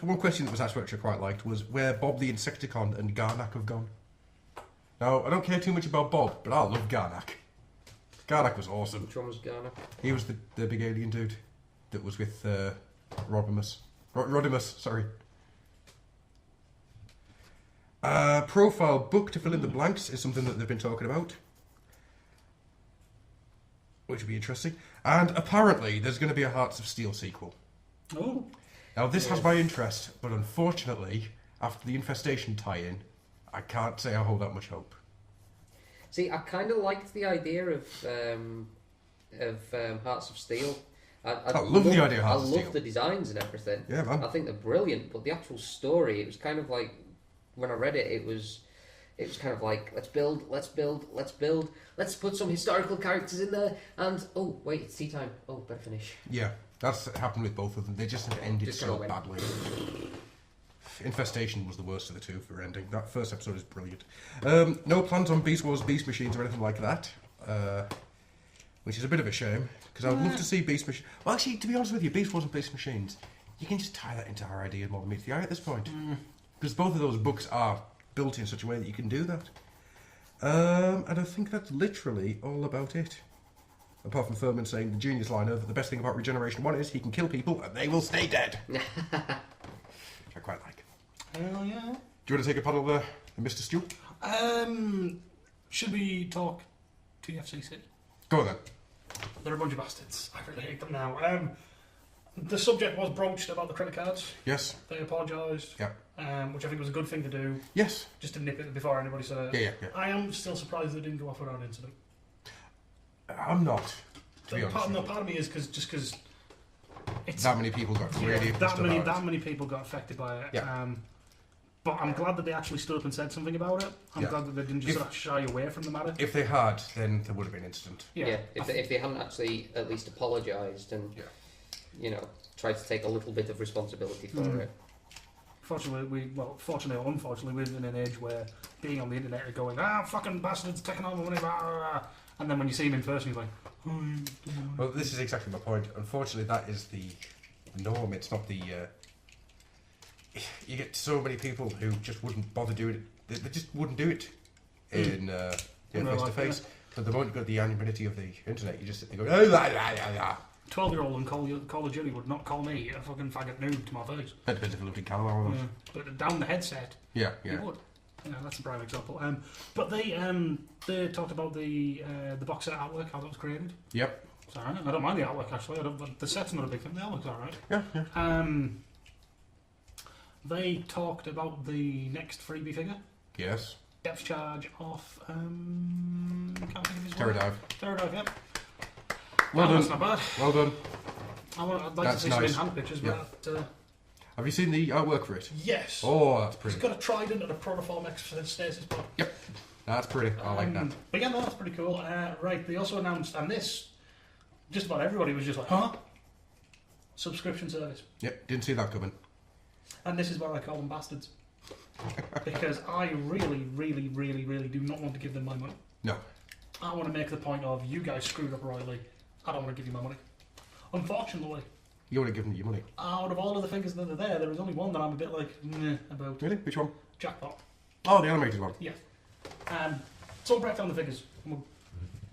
one question that was asked, which I quite liked, was where Bob the Insecticon and Garnak have gone. Now, I don't care too much about Bob, but I love Garnak. Garnak was awesome. Which one was Garner? He was the big alien dude that was with Rodimus. Rodimus, sorry. Profile book to fill in the blanks is something that they've been talking about, which would be interesting. And apparently there's going to be a Hearts of Steel sequel. Oh. Now this has my interest, but unfortunately, after the Infestation tie-in, I can't say I hold that much hope. See, I kind of liked the idea of Hearts of Steel. I love the idea of Hearts of I love Steel. the designs and everything. Yeah, man. I think they're brilliant, but the actual story, it was kind of like, when I read it, it was kind of like, let's build, let's put some historical characters in there, and, oh, wait, it's tea time. Oh, better finish. Yeah, that's happened with both of them. They just have ended Just so kinda went. badly. Infestation was the worst of the two for ending. That first episode is brilliant. No plans on Beast Wars, Beast Machines or anything like that, which is a bit of a shame, because I would love to see Beast Machines. Well, actually, to be honest with you, Beast Wars and Beast Machines, you can just tie that into our idea of More Than Meets the Eye at this point. Because both of those books are built in such a way that you can do that. And I think that's literally all about it. apart from Furman saying the genius liner that the best thing about Regeneration 1 is he can kill people and they will stay dead. Which I quite like. Hell yeah. Do you want to take a paddle there, Mr. Stew? Should we talk to the FCC? Go on then. They're a bunch of bastards. I really hate them now. The subject was broached about the credit cards. Yes. They apologised. Yeah. Which I think was a good thing to do. Yes. Just to nip it before anybody said it. Yeah. I am still surprised they didn't go off without an incident. I'm not, to be honest. Part of me is because it's that many people got really that many people got affected by it. Yeah. But I'm glad that they actually stood up and said something about it. I'm glad that they didn't just sort of shy away from the matter. If they had, then there would have been incident. Yeah. If they hadn't actually at least apologised and tried to take a little bit of responsibility for it. Fortunately or unfortunately, we live in an age where being on the internet and going, fucking bastards, taking all my money, blah, blah, blah. And then when you see him in person, you're like, well, this is exactly my point. Unfortunately, that is the norm. It's not the. You get so many people who just wouldn't bother doing it. They just wouldn't do it in face to face. But the moment you got the anonymity of the internet, you just sit there going, 12-year-old on Call of Duty would not call me a fucking faggot noob to my face. That depends if you lived in Canada. But down the headset, yeah. you would. That's a prime example. But they talked about the box set artwork, how that was created. Yep. It's alright. I don't mind the artwork actually. The set's not a big thing. The artwork's alright. Yeah. They talked about the next freebie figure. Yes. Depth charge off. Can't think of his Pterodive. Pterodive, yep. Well done. That's not bad. Well done. I'd like to see some in-hand pictures, but have you seen the artwork for it? yes. Oh, that's pretty. It's got a trident and a protoform stasis pod. Yep. That's pretty. I like that. But yeah, no, that's pretty cool. Right, they also announced, and this, just about everybody was just like, huh? Subscription service. Yep, didn't see that coming. And this is why I call them bastards. Because I really, really, really, really do not want to give them my money. No. I want to make the point of, you guys screwed up royally, I don't want to give you my money. Unfortunately, You want to give them your money. out of all of the fingers that are there is only one that I'm a bit like, meh, about. Really? Which one? Jackpot. Oh, the animated one. Yeah. So I'll break down the figures. We'll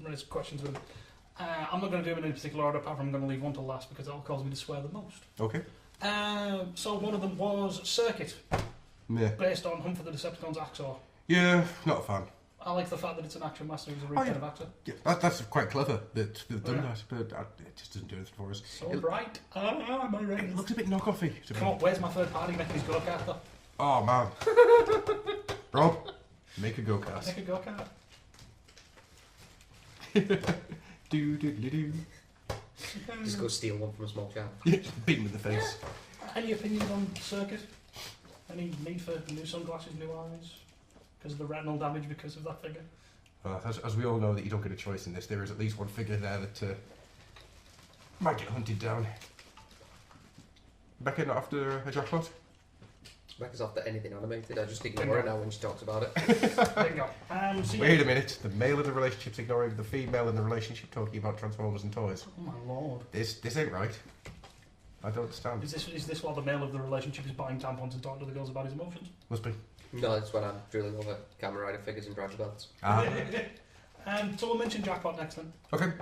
raise questions with them. I'm not going to do them in any particular order, apart from I'm going to leave one till last because that'll cause me to swear the most. Okay. So one of them was Circuit, Yeah. based on Hunt for the Decepticons Axor. Yeah, not a fan. I like the fact that it's an action master who's a real kind of actor. Yeah, that's quite clever that they've done that, but it just doesn't do anything for us. So bright. My It rings. looks a bit knockoffy. To me. Come on, where's my third party making his go-kart though? Oh man. Rob, make a go-kart. Make a go-kart. Do. Just go steal one from a small chap. Beat him in the face. Any opinions on Circuit? Any need for new sunglasses, new eyes? Because of the retinal damage because of that figure? As we all know that you don't get a choice in this, there is at least one figure there that might get hunted down. Becca, not after a jackpot? Becca's after anything animated. I just ignore her now when she talks about it. Bingo. So Wait a minute, the male in the relationship's ignoring the female in the relationship talking about Transformers and toys. Oh my lord. This ain't right. I don't understand. Is this while the male of the relationship is buying tampons and talking to the girls about his emotions? Must be. No, that's when I'm drooling over Kamen Rider figures and Dragon Belts. So we'll mention Jackpot next then. Okay.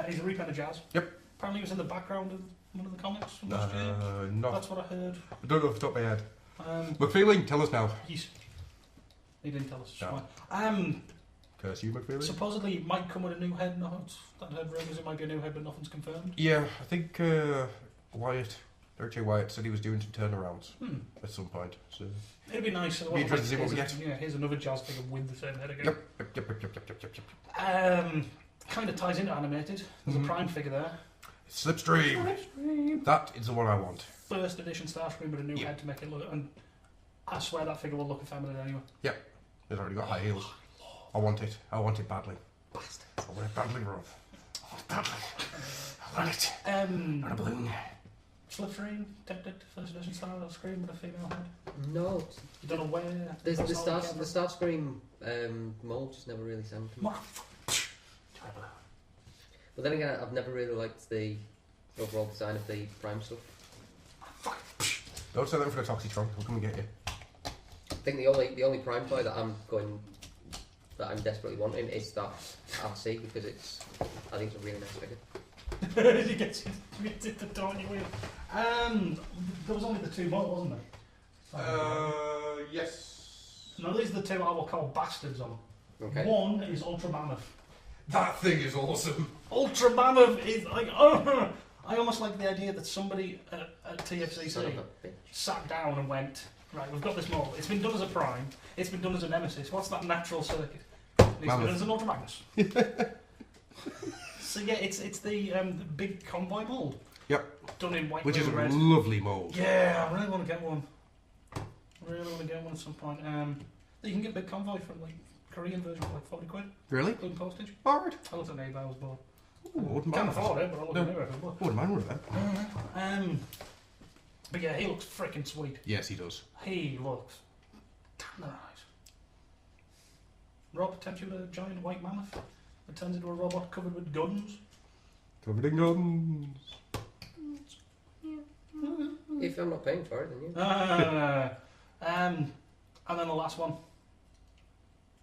He's a reprint of Jazz. Yep. Apparently he was in the background of one of the comics from last year. Not. That's what I heard. I don't know off the top of my head. McFeeling, tell us now. He didn't tell us. It's No. fine. Curse you, McFeeling. Supposedly it might come with a new head. No, that heard rumours it might be a new head, but nothing's confirmed. Yeah, I think Wyatt, Dirty Wyatt, said he was doing some turnarounds at some point. So It'd be nice. be interesting to see what we get. Yeah, here's another Jazz figure with the same head again. Yep. Kind of ties into animated. There's a Prime figure there. Slipstream. That is the one I want. First edition Starscream with a new head to make it look, and I swear that figure will look feminine anyway. Yep. It's already got high heels. I want it. I want it badly. Bastard. I want it badly, Rob. Badly. I want it. On a balloon. Slipstream, tempted first edition Starscream with a female head. No, You don't know where. the Starscream mold just never really sounded to me. But then again, I've never really liked the overall design of the Prime stuff. Don't say that for the Toxitron. We'll come and get you. I think the only Prime toy that I'm desperately wanting is that RC because it's I think it's a really nice figure. You get to the tiny wheel. There was only the two more, wasn't there? Yes. No, these are the two I will call bastards on. Okay. One is Ultra Mammoth. That thing is awesome. Ultra Mammoth is like, oh, I almost like the idea that somebody at Son TFCC of a bitch. sat down and went, right, we've got this model. It's been done as a Prime. It's been done as a Nemesis. What's that natural circuit? It's been done as an Ultra Magnus. So yeah, it's the big convoy mould. Yep. Done in white, Which is blue, a red. lovely mould. Yeah, I really want to get one. At some point. You can get a big convoy from like Korean version for like 40 quid, Really? including postage. Alright. I looked at eBay, I was bored. Wouldn't Can't mind afford it, but I'll look at it. Wouldn't mind one of them. But yeah, he looks freaking sweet. Yes, he does. He looks damn nice. Rob tempts you with a giant white mammoth that turns into a robot covered with guns. Covered in guns. If I'm not paying for it, then you. And then the last one.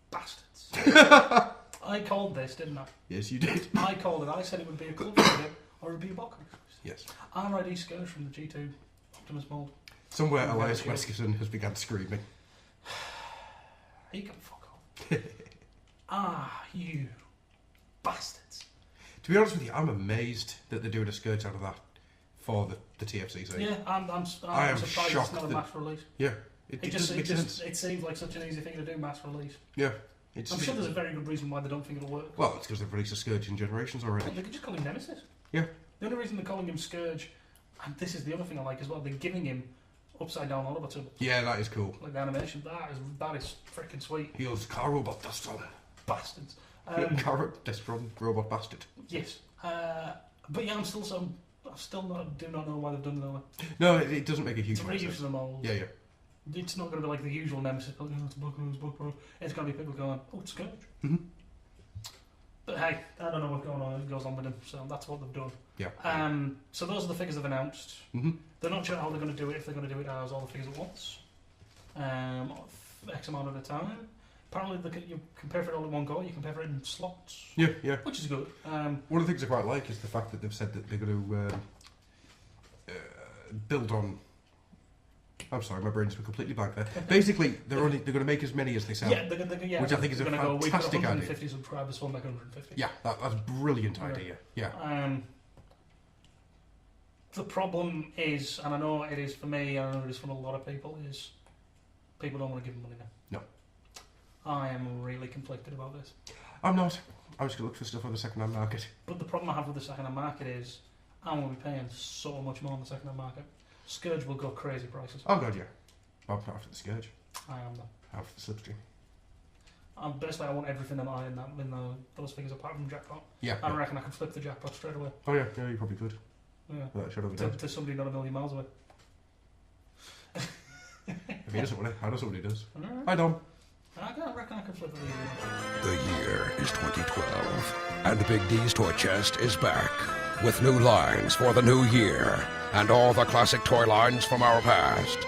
Bastards. I called this, didn't I? Yes, you did. I called it. I said it would be a club figure or it would be a Botcon. Yes. R.I.D. Scourge from the G2 Optimus mould. Somewhere Elias Weskerson has begun screaming. He can fuck off. You bastards. To be honest with you, I'm amazed that they're doing a Scourge out of that for the TFCC. Yeah, I'm I am surprised shocked it's not a that- mass release. Yeah. It doesn't make sense. It seems like such an easy thing to do, mass release. Yeah. I'm sure there's a very good reason why they don't think it'll work. Well, it's because they've released a Scourge in Generations already. They could just call him Nemesis. Yeah. The only reason they're calling him Scourge, and this is the other thing I like as well, they're giving him upside down Oliver tools. Yeah, that is cool. Like the animation, that is freaking sweet. He was car robot Dustron. Bastards. Car Dustron robot bastard. Yes. But yeah, I still do not know why they've done that way. No, it doesn't make a huge It's a reuse of the mold. Yeah, yeah. It's not going to be like the usual Nemesis, but it's Botcon. It's going to be people going, oh, it's Scourge. Mm-hmm. But hey, I don't know what's going on. It goes on with them, so that's what they've done. Yeah. So those are the figures they've announced. Mm-hmm. They're not sure how they're going to do it, if they're going to do it as all the figures at once. X amount at a time. Apparently, you can pay for it all in one go. You can pay for it in slots. Yeah, yeah. Which is good. One of the things I quite like is the fact that they've said that they're going to build on. I'm sorry, my brain's been completely blank there. Basically, they're going to make as many as they sell. Yeah, they're which I think is a fantastic we've got idea. 150 subscribers, so we'll make 150. Yeah, that's a brilliant idea. Yeah. The problem is, and I know it is for me, and I know it is for a lot of people, is people don't want to give them money now. No. I am really conflicted about this. I'm not. I'm just going to look for stuff on the second-hand market. But the problem I have with the second-hand market is I'm going to be paying so much more on the second-hand market. Scourge will go crazy prices. Oh god, yeah. I'm not after the Scourge. I am though. After the Slipstream. Basically, I want everything in those figures apart from jackpot. Yeah. I reckon I could flip the jackpot straight away. Oh yeah, yeah, you probably could. Yeah. That should have To somebody not a million miles away. If he doesn't want it, I know somebody does. Right. Hi Dom. I reckon I could flip it. The year is 2012, and Big D's Toy Chest is back with new lines for the new year and all the classic toy lines from our past.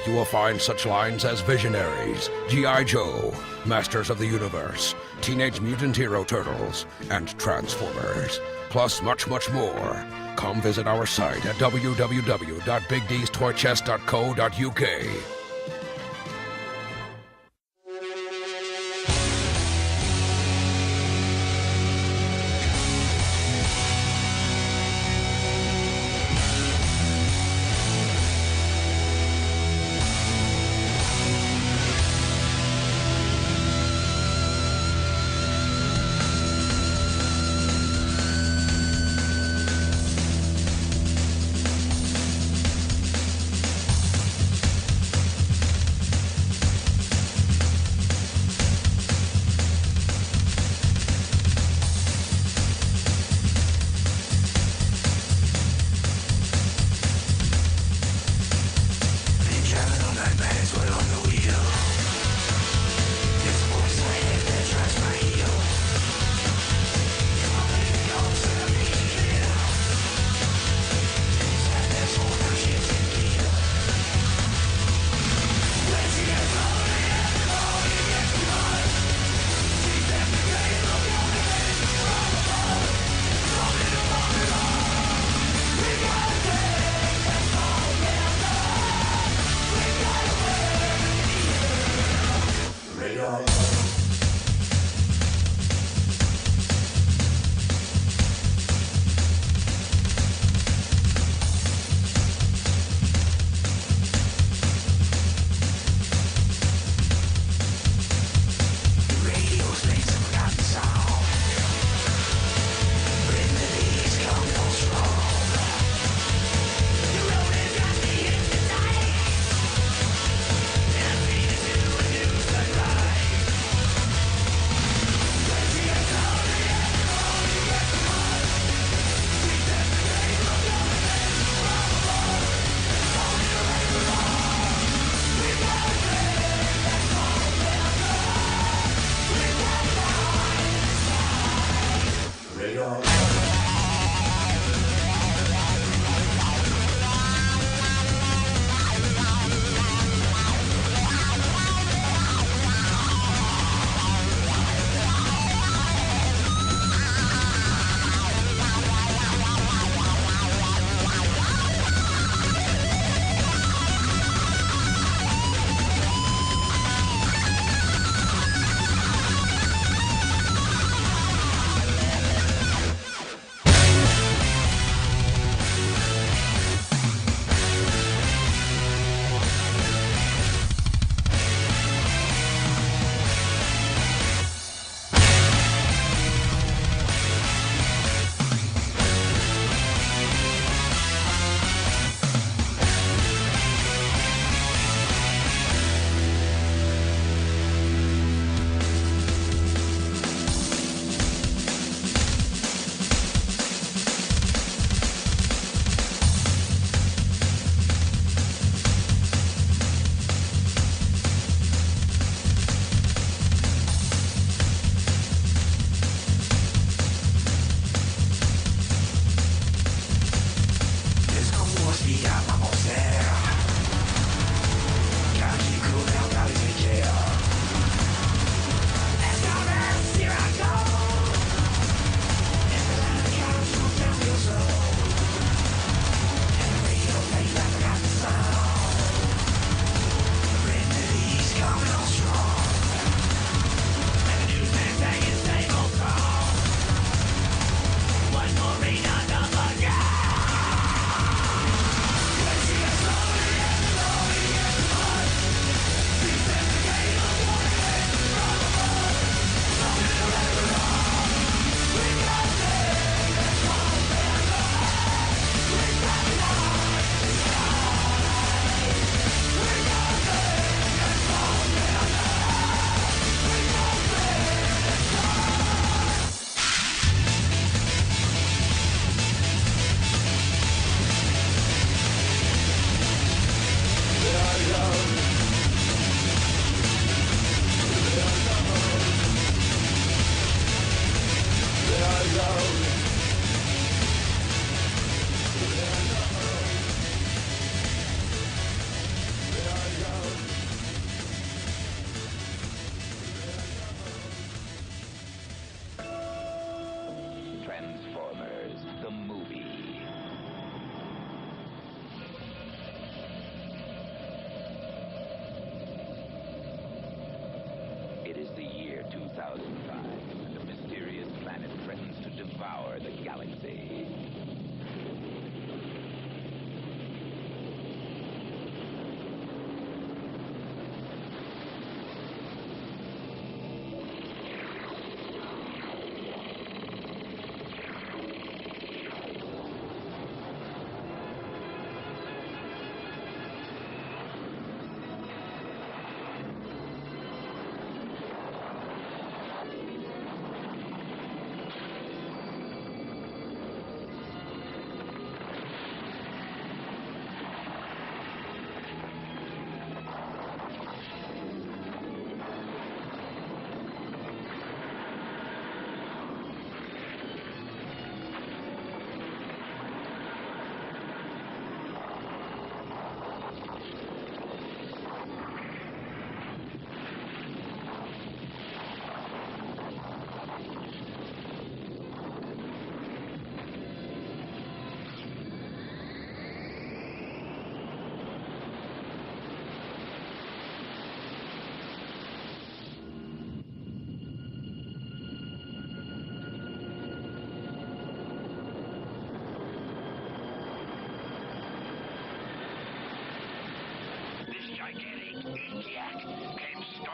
You will find such lines as Visionaries, G.I. Joe, Masters of the Universe, Teenage Mutant Hero Turtles, and Transformers, plus much, much more. Come visit our site at www.bigdstoychest.co.uk.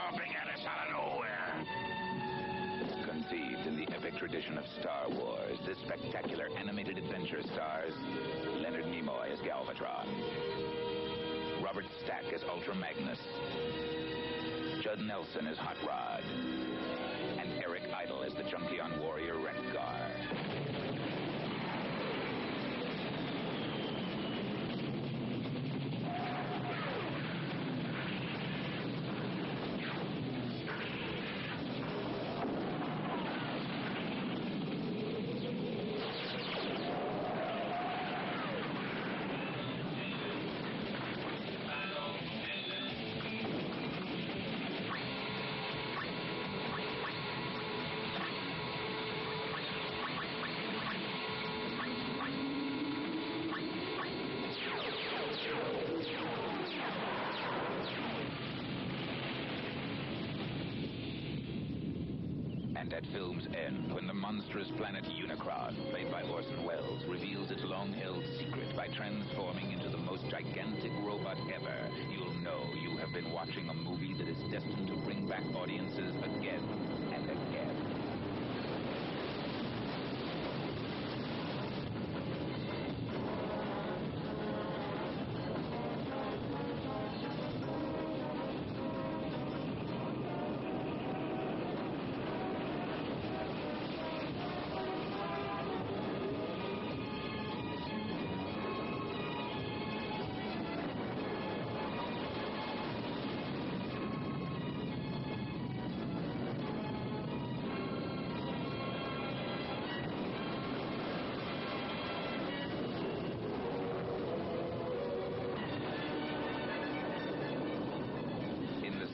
stomping at us out of nowhere. Conceived in the epic tradition of Star Wars, this spectacular animated adventure stars Leonard Nimoy as Galvatron, Robert Stack as Ultra Magnus, Judd Nelson as Hot Rod, and Eric Idle as the Junkion warrior Wreck-Gar. And at film's end, when the monstrous planet Unicron, played by Orson Welles, reveals its long-held secret by transforming into the most gigantic robot ever, you'll know you have been watching a movie that is destined to bring back audiences again and again.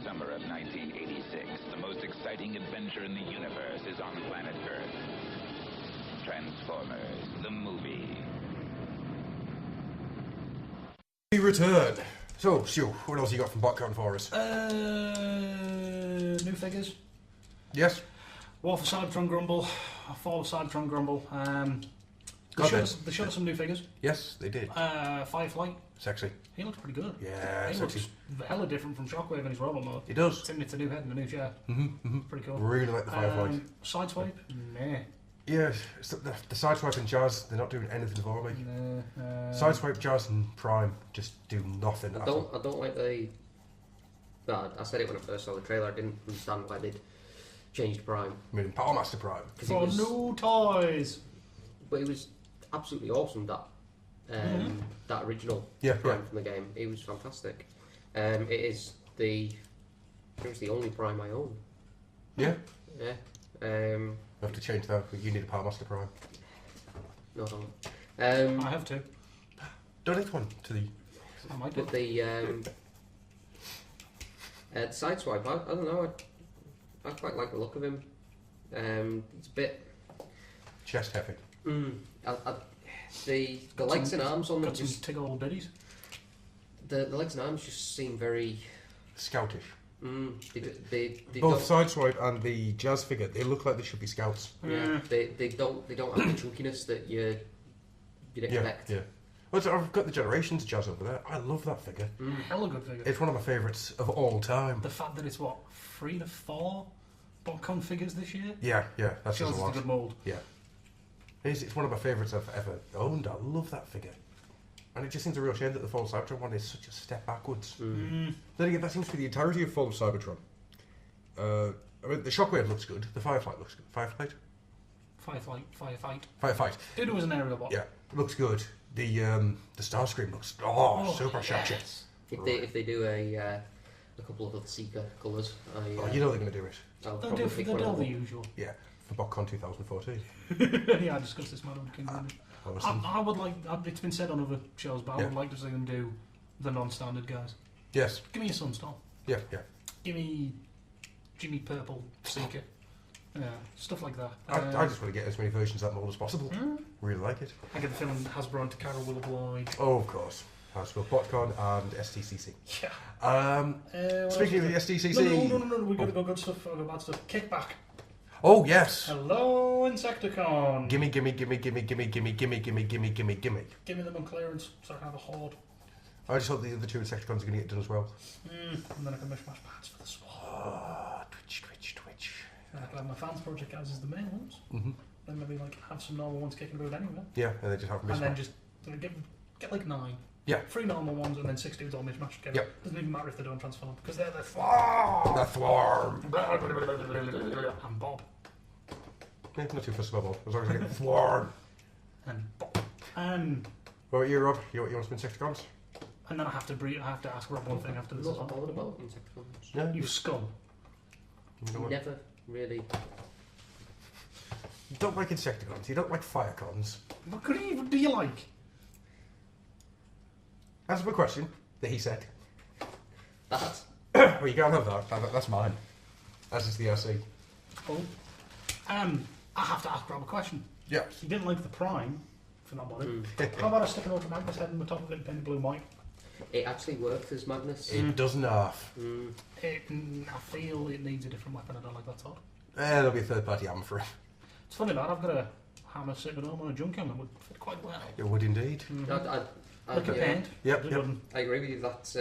Summer of 1986, the most exciting adventure in the universe is on planet Earth. Transformers, the movie. We return. So, Stu, what else you got from Botcon for us? New figures. Yes. War for Cybertron Grumble. Fall of Cybertron Grumble. They showed us some new figures. Yes, they did. Firefly. Sexy. He looks pretty good. Yeah, he sexy. looks hella different from Shockwave in his robot mode. He does. It's a new head and a new chair. Pretty cool. Really like the Firefly. Sideswipe? Nah. Yeah, the Sideswipe and Jazz, they're not doing anything for me. Sideswipe, Jazz and Prime just do nothing I at all. don't like the... Well, I said it when I first saw the trailer. I didn't understand why they'd changed Prime. I mean, Power Master Prime. For new toys! But it was absolutely awesome, that original Prime from the game. It was fantastic. It is the only Prime I own. Yeah? Yeah. We have to change that. You need a Power Master Prime. No, I don't. I have two. Donate one to the... I might do. But the Sideswipe, I don't know. I quite like the look of him. It's a bit... chest heavy. The legs and arms on them... Got some tickle old biddies. The legs and arms just seem very... scoutish. They Both Sideswipe and the Jazz figure, they look like they should be scouts. Yeah, they don't have the chunkiness that you'd expect. Yeah. Well, so I've got the Generations Jazz over there. I love that figure. Hella good figure. It's one of my favourites of all time. The fact that it's 3 to 4 Botcon figures this year? Yeah, that says shows a it's lot. a good mould. Yeah. It's one of my favourites I've ever owned. I love that figure. And it just seems a real shame that the Fall of Cybertron one is such a step backwards. Then again, that seems to be the entirety of Fall of Cybertron. I mean, the Shockwave looks good. The Firefly looks good. Firefight? Firefight. Dude was an aerial bot. Yeah, looks good. The Starscream looks super sexy. If they do a couple of other Seeker colours, you know they're going to do it. I'll They'll probably do pick they'll one do of the them. usual. Yeah, for Botcon 2014. Yeah, I discussed this matter with King. I would like. It's been said on other shows, but I would like to see them do the non-standard guys. Yes. Give me a Sunstorm. Yeah. Give me Jimmy Purple Seeker. Yeah, stuff like that. I just want to get as many versions of that mold as possible. Really like it. I get the feeling Hasbro and Takara will oblige. Oh, of course. Hasbro, Botcon, and STCC. Yeah. Speaking of the STCC... No. We've got to go good stuff, go bad stuff. Kickback. Oh, yes. Hello, Insecticon. Gimme. Give me them on clearance so I can have a horde. I just hope the other 2 Insecticons are going to get done as well. And then I can mishmash parts for the swap. Twitch. I can have my fans project guys as the main ones. Mm-hmm. Then maybe like have some normal ones kicking about anyway. Yeah, and then just have a And then mismatch. just get like 9. Yeah. 3 normal ones and then 6 dudes all mismatched together. Yep. Doesn't even matter if they don't transform because they're the Thwarm. The Thwarm. And Bob. Yeah, not too fussed about Bob. As long as I get the Thwarm. And Bob. And What about you, Rob? You want some Insecticons? then I have to ask Rob one thing after this. I'm as not well. bothered about Insecticons. Yeah. You scum. You know what? Never really. You don't like Insecticons. You don't like Firecons. What could even do you like? Answer my question that he said. That. Well, you can't have that. That's mine. As is the RC. Oh. I have to ask Rob a question. Yeah. You didn't like the Prime, for not bothering. How about I stick an Ultra Magnus head on the top of it and paint it blue and white? It actually worked as Magnus. It doesn't half. I feel it needs a different weapon. I don't like that sort. There'll be a third-party hammer for it. It's funny that I've got a hammer sitting at home on a junkyard that would fit quite well. It would indeed. Like a paint. Yep. I agree with you that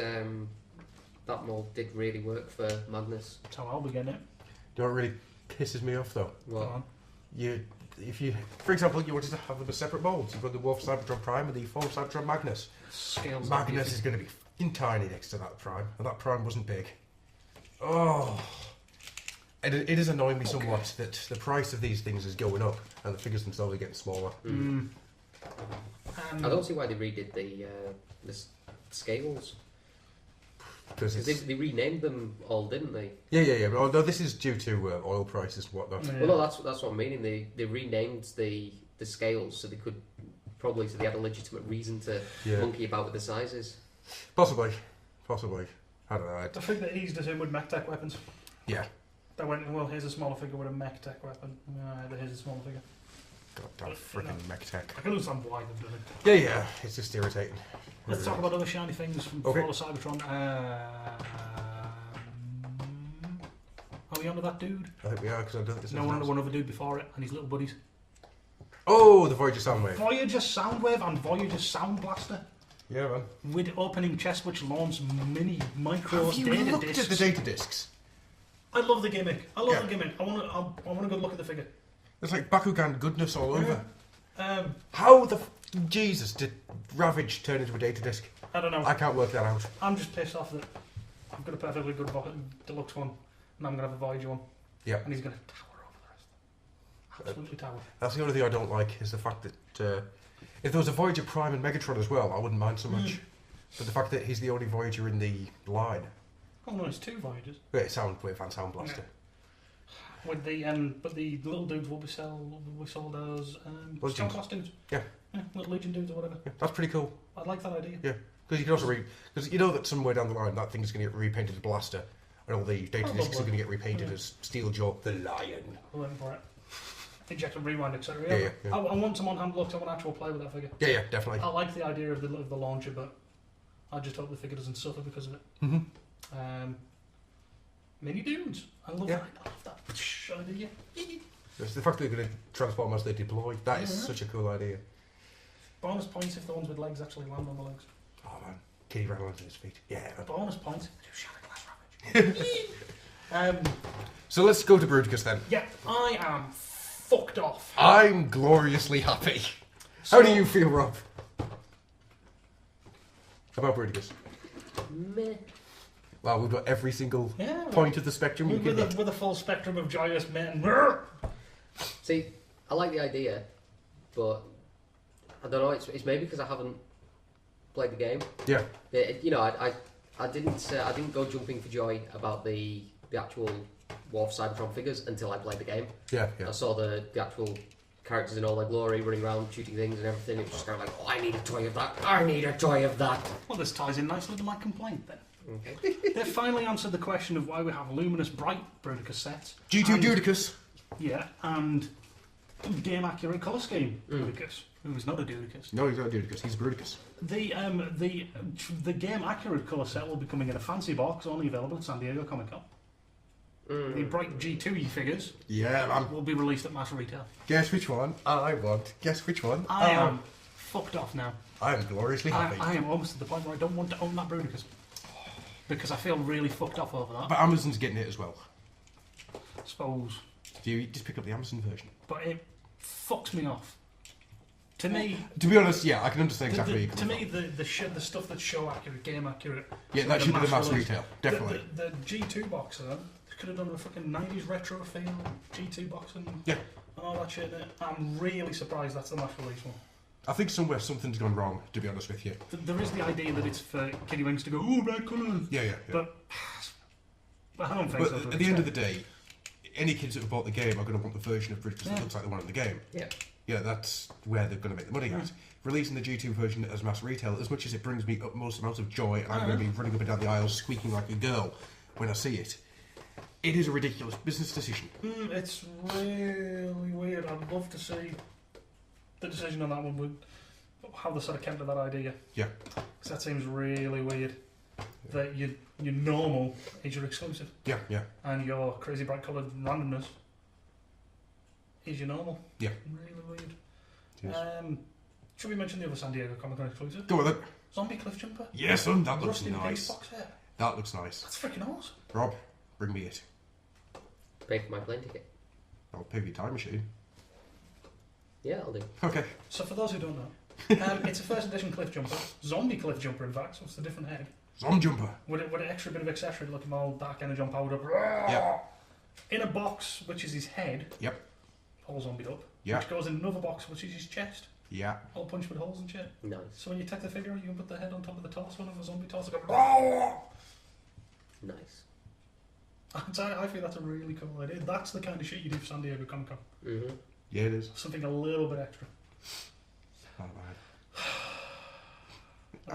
that mold did really work for Magnus. That's how I'll be getting it. You know what really pisses me off though? Go on. If you, for example, you wanted to have them as separate molds, you've got the Wolf Cybertron Prime and the Foam Cybertron Magnus. Scales. Magnus is going to be fucking tiny next to that Prime, and that Prime wasn't big. Oh. And it is annoying me somewhat that the price of these things is going up, and the figures themselves are getting smaller. I don't see why they redid the scales. Because they renamed them all, didn't they? Yeah. But although this is due to oil prices and whatnot. Yeah. Well, no, that's what I'm meaning. They renamed the scales so they could probably so they had a legitimate reason to monkey about with the sizes. Possibly. I don't know. I think they eased us in with mech tech weapons. Yeah. They went, well, here's a smaller figure with a mech tech weapon. Here's a smaller figure. Goddamn freaking mech tech. I can understand why they've done it. Yeah. It's just irritating. Let's talk about other shiny things from Fall of Cybertron. Are we on to that dude? I think we are, because I don't think No, one other dude before it, and his little buddies. Oh, the Voyager Soundwave. Voyager Soundwave and Voyager Sound Blaster. Yeah, man. With opening chest which launch micro Have you data looked discs. at the data discs? I love the gimmick. I want a good look at the figure. There's like Bakugan goodness all over. Um, How the Jesus did Ravage turn into a data disc? I don't know. I can't work that out. I'm just pissed off that I've got a perfectly good deluxe one, and I'm going to have a Voyager one. Yeah. And he's going to tower over the rest. Absolutely tower. That's the only thing I don't like, is the fact that if there was a Voyager Prime and Megatron as well, I wouldn't mind so much. But the fact that he's the only Voyager in the line. Oh no, it's 2 Voyagers. Yeah, Soundwave and Sound Blaster. Yeah. With the but the little dudes will be sold as Strong Class dudes. Yeah. Little Legion dudes or whatever. Yeah, that's pretty cool. I like that idea. Yeah, because you can also because you know that somewhere down the line that thing's going to get repainted as Blaster, and all the data discs are going to get repainted as Steeljaw the Lion. I'm waiting for it. Inject and rewind, etc. Yeah. I want some on-hand looks. I want actual play with that figure. Yeah, definitely. I like the idea of the launcher, but I just hope the figure doesn't suffer because of it. Mini dudes. I love that idea. It's the fact that they're going to transform as they deploy. That is such a cool idea. Bonus points if the ones with legs actually land on the legs. Oh man, Kitty ran onto his feet. Yeah. Bonus points. Shadow Glass Ravage. So let's go to Bruticus then. Yeah, I am fucked off. I'm gloriously happy. How do you feel, Rob? About Bruticus? Meh. Wow, we've got every single point of the spectrum you can hit. With a full spectrum of joyous men. See, I like the idea, but I don't know. It's maybe because I haven't played the game. Yeah. I didn't go jumping for joy about the actual Worf Cybertron figures until I played the game. Yeah. I saw the actual characters in all their glory, running around, shooting things and everything. It was just kind of like, oh, I need a toy of that. I need a toy of that. Well, this ties in nicely to my complaint then. Okay. They finally answered the question of why we have luminous bright Bruticus sets. G2 Dudicus. Yeah, and game accurate colour scheme Bruticus, who is not a Dudicus. No, he's not a Dudicus. He's a Bruticus. The game accurate colour set will be coming in a fancy box, only available at San Diego Comic Con. The bright G2 figures will be released at mass retail. Guess which one I want. Guess which one I am fucked off now. I am gloriously happy. I am almost at the point where I don't want to own that Bruticus. Because I feel really fucked off over that. But Amazon's getting it as well. I suppose. Do you just pick up the Amazon version? But it fucks me off. To me... To be honest, yeah, I can understand exactly where you're coming from. To me, the stuff that's show accurate, game accurate... Yeah, that should be the mass retail, definitely. The G2 box, though, could have done a fucking 90s retro feel, G2 box and all that shit in it. I'm really surprised that's the mass release one. I think somewhere something's gone wrong, to be honest with you. There is the idea that it's for kiddie wings to go, oh, red colours. Yeah. But I don't think so. But at the end of the day, any kids that have bought the game are going to want the version of Bruticus that looks like the one in the game. Yeah. Yeah, that's where they're going to make the money at. Releasing the G2 version as mass retail, as much as it brings me utmost amounts of joy, and I'm going to be running up and down the aisles squeaking like a girl when I see it, it is a ridiculous business decision. It's really weird. I'd love to see the decision on that one, with how they sort of came to that idea. Yeah. Because that seems really weird. That your normal is your exclusive. Yeah. And your crazy bright coloured randomness is your normal. Yeah. Really weird. Yes. Should we mention the other San Diego Comic Con exclusive? Go on then. Zombie Cliff Jumper. Yes, that looks Rusty nice. Box set. That looks nice. That's freaking awesome. Rob, bring me it. Pay for my plane ticket. I'll pay for your time machine. Yeah, I'll do. Okay. So for those who don't know, it's a first edition Cliff Jumper. Zombie Cliff Jumper, in fact, so it's a different head. Zombie Jumper. With an extra bit of accessory looking all dark energy on powered up. Yeah. In a box, which is his head. Yep. All zombied up. Yeah. Which goes in another box, which is his chest. Yeah. All punched with holes and shit. Nice. So when you take the figure, you can put the head on top of the torso of a zombie torso. Go, nice. I feel that's a really cool idea. That's the kind of shit you do for San Diego Comic Con. Mm-hmm. Yeah, it is. Something a little bit extra. Oh, man.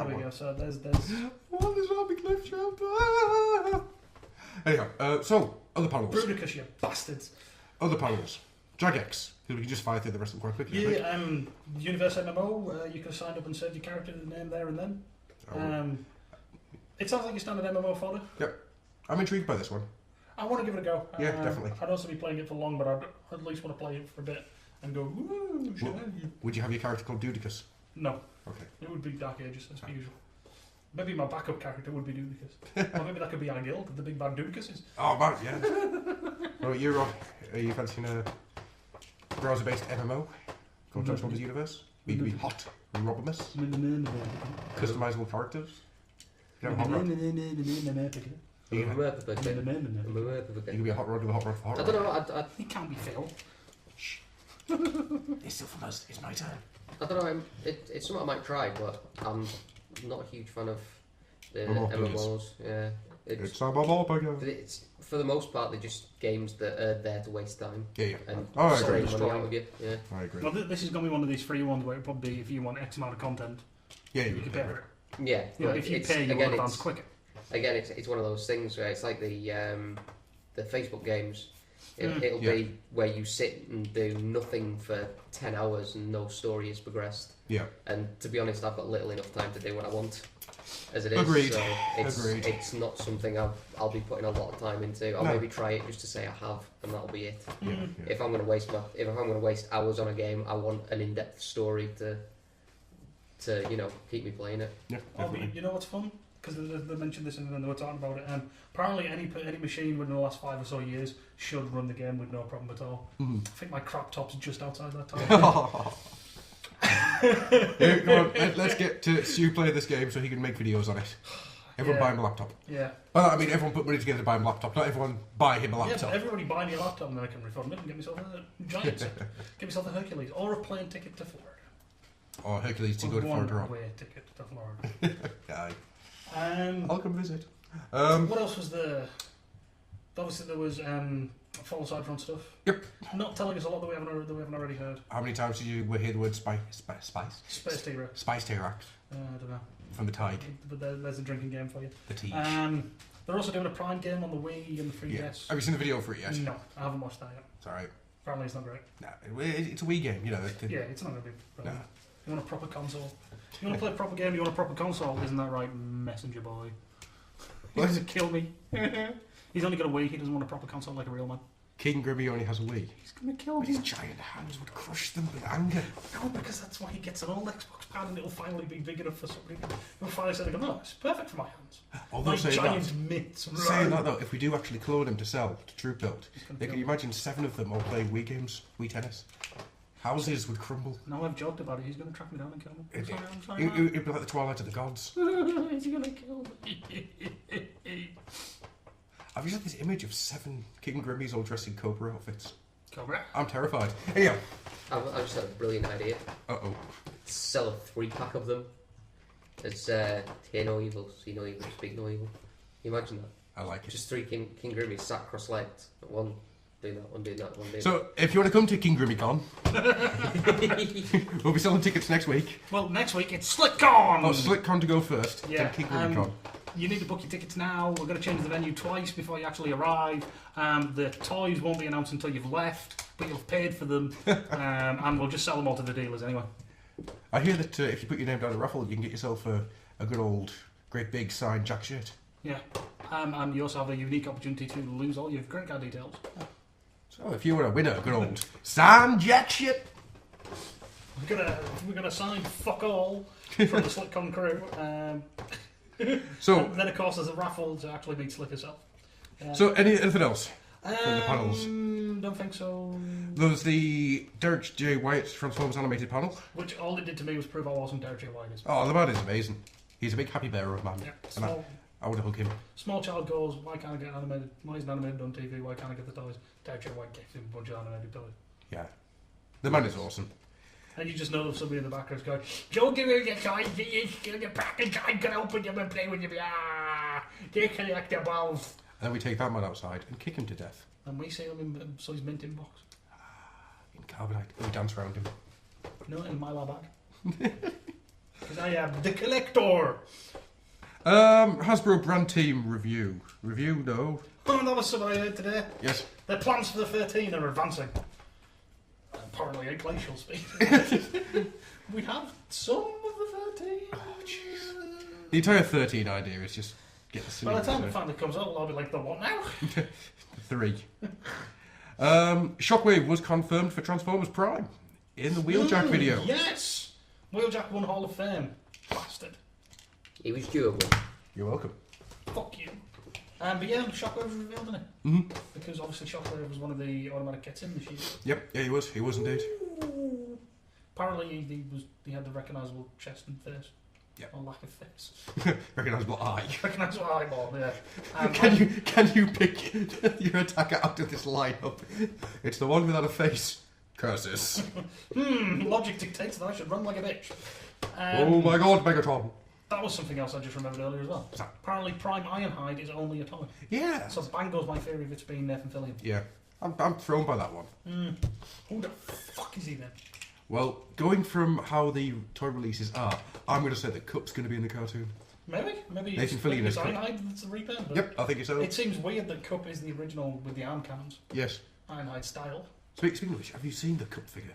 There we go. So there's. What is Zombie Cliff Jumper? Anyhow, so other panels. Bruticus, you bastards. Other panels. Jagex. Because we can just fire through the rest of them quite quickly. Yeah, Universe MMO, you could have signed up and saved your character name there and then. It sounds like your standard MMO fodder. Yep. I'm intrigued by this one. I want to give it a go. Yeah, definitely. I'd also be playing it for long, but I'd at least want to play it for a bit and go, woo, Would you have your character called Dudicus? No. Okay. It would be Dark Ages, as usual. Maybe my backup character would be Dudicus. Or maybe that could be our guild, the big bad Dudicuses. Oh, man, yeah. Well, you, Rob, are you fancying a browser-based MMO called Transformers Universe? We could be hot and Robbermas. Customizable characters. You can have a hot rod. You can be a hot rod with a hot rod for hot rod. I don't know. He can't be Phil. Shh. It's still from us. It's my turn. I don't know. It's something I might try, but I'm not a huge fan of the MMOs. Yeah, it's a bubble again. It's for the most part they're just games that are there to waste time. Yeah. And I suck agree. money out of you. Yeah. I agree. Well, this is going to be one of these free ones where it probably be if you want X amount of content. Yeah, you can pay for it. Yeah. But if you pay, you will advance quicker. Again, it's one of those things where it's like the Facebook games. It'll be where you sit and do nothing for 10 hours and no story is progressed. Yeah. And to be honest, I've got little enough time to do what I want, as it is. Agreed. So Agreed. It's not something I'll be putting a lot of time into. I'll maybe try it just to say I have, and that'll be it. Yeah. If I'm going to waste hours on a game, I want an in-depth story to keep me playing it. Yeah. You know what's fun? Because they mentioned this and then they were talking about it. Apparently, any machine within the last 5 or so years should run the game with no problem at all. I think my crap top's just outside that time. Here, come on, let's get to Stu play this game so he can make videos on it. Everyone buy him a laptop. Yeah. Well, I mean, everyone put money together to buy him a laptop. Not everyone buy him a laptop. Yeah, but everybody buy me a laptop and then I can refund it and get myself a giant. Get myself a Hercules or a plane ticket to Florida. Or Hercules to go to Florida. One-way ticket to Florida. Aye. I'll come visit. What else was there? Obviously there was follow side front stuff. Yep. Not telling us a lot that we haven't already heard. How many times did you hear the word spice? Space T-Rex. Spice T-Rex. I don't know. From the Tide. But there's a drinking game for you. The Teach. They're also doing a Prime game on the Wii and the 3DS. Yeah. Have you seen the video for it yet? No, I haven't watched that yet. It's alright. Apparently it's not great. Nah, it's a Wii game, you know. Yeah, it's not going to be. Nah. You want a proper console? You want to play a proper game? You want a proper console? Isn't that right, Messenger Boy? He doesn't kill me. He's only got a Wii. He doesn't want a proper console like a real man. King Grimmy only has a Wii. He's gonna kill But me. his giant hands would crush them with anger. No, because that's why he gets an old Xbox pad and it'll finally be big enough for somebody. He'll finally say, no, it's perfect for my hands. Although My saying giant that, mitts. saying that though, if we do actually clone him to sell to Troop Build, then can you imagine 7 of them all playing Wii games, Wii tennis? Houses would crumble. Now I've joked about it, he's gonna track me down and kill me. I'm sorry, It'd be like the Twilight of the Gods. He's gonna kill me. I've just had this image of 7 King Grimmys all dressed in Cobra outfits. Cobra? I'm terrified. Anyhow. I've just had a brilliant idea. Uh-oh. Sell a 3-pack of them. It's hear no evil, see no evil, speak no evil. You imagine that? I like it. Just 3 King Grimmys sat cross-legged. One doing that, one doing that, one doing that. So, if you want to come to King Grimmy Con, we'll be selling tickets next week. Well, next week it's SlickCon! Oh, SlickCon to go first, Yeah, then King Grimmy Con. you need to book your tickets now. We're going to change the venue twice before you actually arrive. The toys won't be announced until you've left, but you've paid for them. And we'll just sell them all to the dealers anyway. I hear that if you put your name down a raffle, you can get yourself a good old, great big signed Jack shirt. Yeah. And you also have a unique opportunity to lose all your credit card details. So if you were a winner, a good old signed Jack shirt. We're gonna sign fuck all from the SlickCon crew. So and then of course there's a raffle to actually meet Slick herself. So anything else from the panels? Don't think so. There's the Derek J. White Transformers animated panel. Which all it did to me was prove how awesome Derek J. White is. Oh, the man is amazing. He's a big happy bearer of man. Yeah, And I would hug him. Small child goes, why can't I get animated? Why isn't animated on TV? Why can't I get the toys? Derek J. White gets him a bunch of animated toys. Yeah. The man is awesome. And you just know that somebody in the background's going, don't give me your toys, give me your package, I'm going to open them and play with them. Ah, they're collectibles. And then we take that man outside and kick him to death. And we see him in so he's mint in box. In carbonite. We dance around him. No, in my lab bag. Because I am the collector. Hasbro brand team review. Review, no. Oh, that was something I heard today. Yes. Their plans for the 13 are advancing. Apparently at glacial speed. We have some of the 13. Oh, jeez. The entire 13 idea is just get the By the time it finally comes out, I'll be like, the what now? 3. Shockwave was confirmed for Transformers Prime in the Wheeljack video. Yes! Wheeljack won Hall of Fame. Bastard. He was due. You're welcome. Fuck you. But yeah, Shockwave was revealed, didn't it? Mm-hmm. Because obviously Shockwave was one of the automatic kits in the sheet. Yep, yeah, he was. He was indeed. Apparently he had the recognisable chest and face. Yeah. Or lack of face. Recognisable eye. Recognisable eyeball, yeah. Can you pick your attacker out of this lineup? It's the one without a face. Curses. Logic dictates that I should run like a bitch. Oh my god, Megatron. That was something else I just remembered earlier as well. Apparently Prime Ironhide is only a toy. Yeah. So bang goes my theory of it's being Nathan Fillion. Yeah. I'm thrown by that one. Who the fuck is he then? Well, going from how the toy releases are, I'm going to say that Cup's going to be in the cartoon. Maybe Nathan Fillion is Cup. Ironhide that's the repaint. Yep, I think so. It seems weird that Cup is the original with the arm cams. Yes. Ironhide style. Speaking of which, have you seen the Cup figure?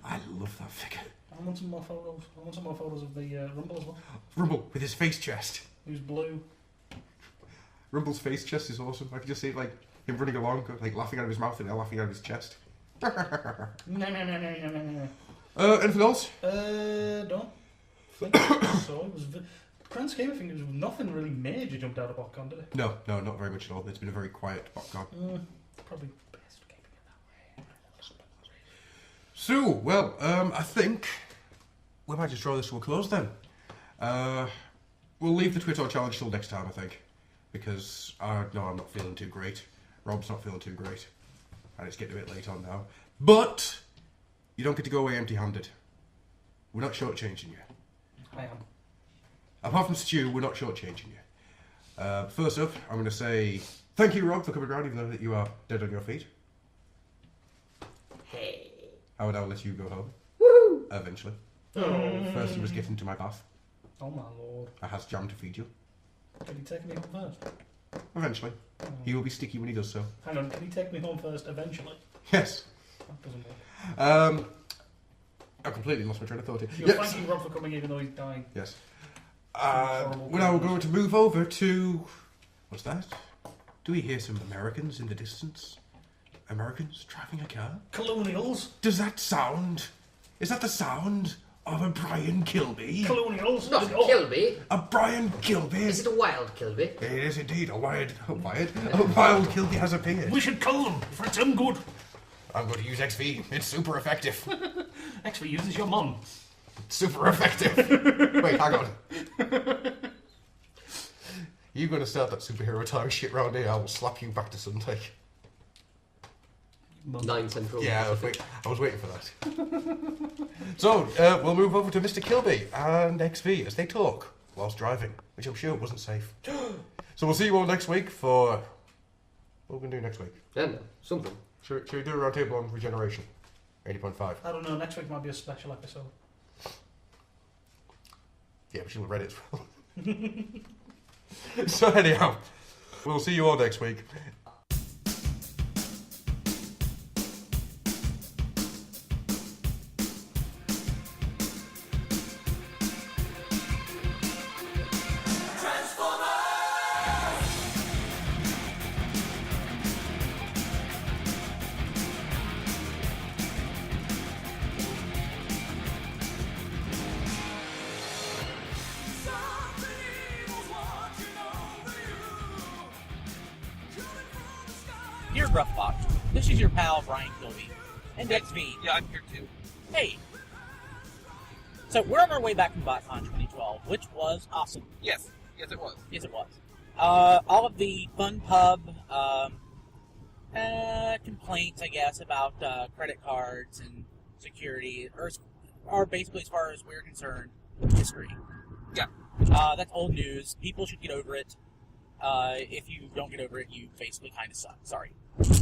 I love that figure. I want some more photos. I want some more photos of the Rumble as well. Rumble with his face chest. Who's blue. Rumble's face chest is awesome. I can just see like him running along, like laughing out of his mouth and laughing out of his chest. Anything else? Don't think so. It was grand scheme of things, there was nothing really major jumped out of Botcon, did it? No, not very much at all. It's been a very quiet Botcon. Probably best keeping it that way. So, well, I think we might just draw this to a close then. We'll leave the Twitter challenge till next time, I think, because I'm not feeling too great. Rob's not feeling too great, and it's getting a bit late on now. But you don't get to go away empty-handed. We're not shortchanging you. I am. Apart from Stu, we're not shortchanging you. First up, I'm going to say thank you, Rob, for coming around, even though that you are dead on your feet. Hey. I would now let you go home. Woo! Eventually. First, you must get into my bath. Oh my lord. I has jam to feed you. Can he take me home first? Eventually. He will be sticky when he does so. Hang on, can he take me home first eventually? Yes. That doesn't work. I completely lost my train of thought here. You're thanking Rob for coming even though he's dying. Yes. We're now going to move over to... What's that? Do we hear some Americans in the distance? Americans driving a car? Colonials. Does that sound... Is that the sound of a Brian Kilby? Colonials. Not Kilby. A Brian Kilby? Is it a wild Kilby? It is indeed. A wild Kilby has appeared. We should kill them, for it's good. I'm going to use ExVee. It's super effective. ExVee uses your mum. Super effective. Wait, hang on. You're going to start that superhero time shit round here, I will slap you back to Sunday. 9 Central. Yeah, I was waiting for that. So, we'll move over to Mr. Kilby and ExVee as they talk whilst driving, which I'm sure wasn't safe. So we'll see you all next week for... What are we going to do next week? I don't know, something. Should we do a round table on regeneration? 80.5. I don't know, next week might be a special episode. Yeah, we should have read it as well. So anyhow, we'll see you all next week. Dear Gruffbox, this is your pal Brian Kilby and ExVee. Yeah, I'm here too. Hey. So we're on our way back from Botcon 2012, which was awesome. Yes, it was. Yes, it was. All of the fun pub complaints, I guess, about credit cards and security are basically, as far as we're concerned, history. Yeah. That's old news. People should get over it. If you don't get over it, you basically kind of suck. Sorry. It's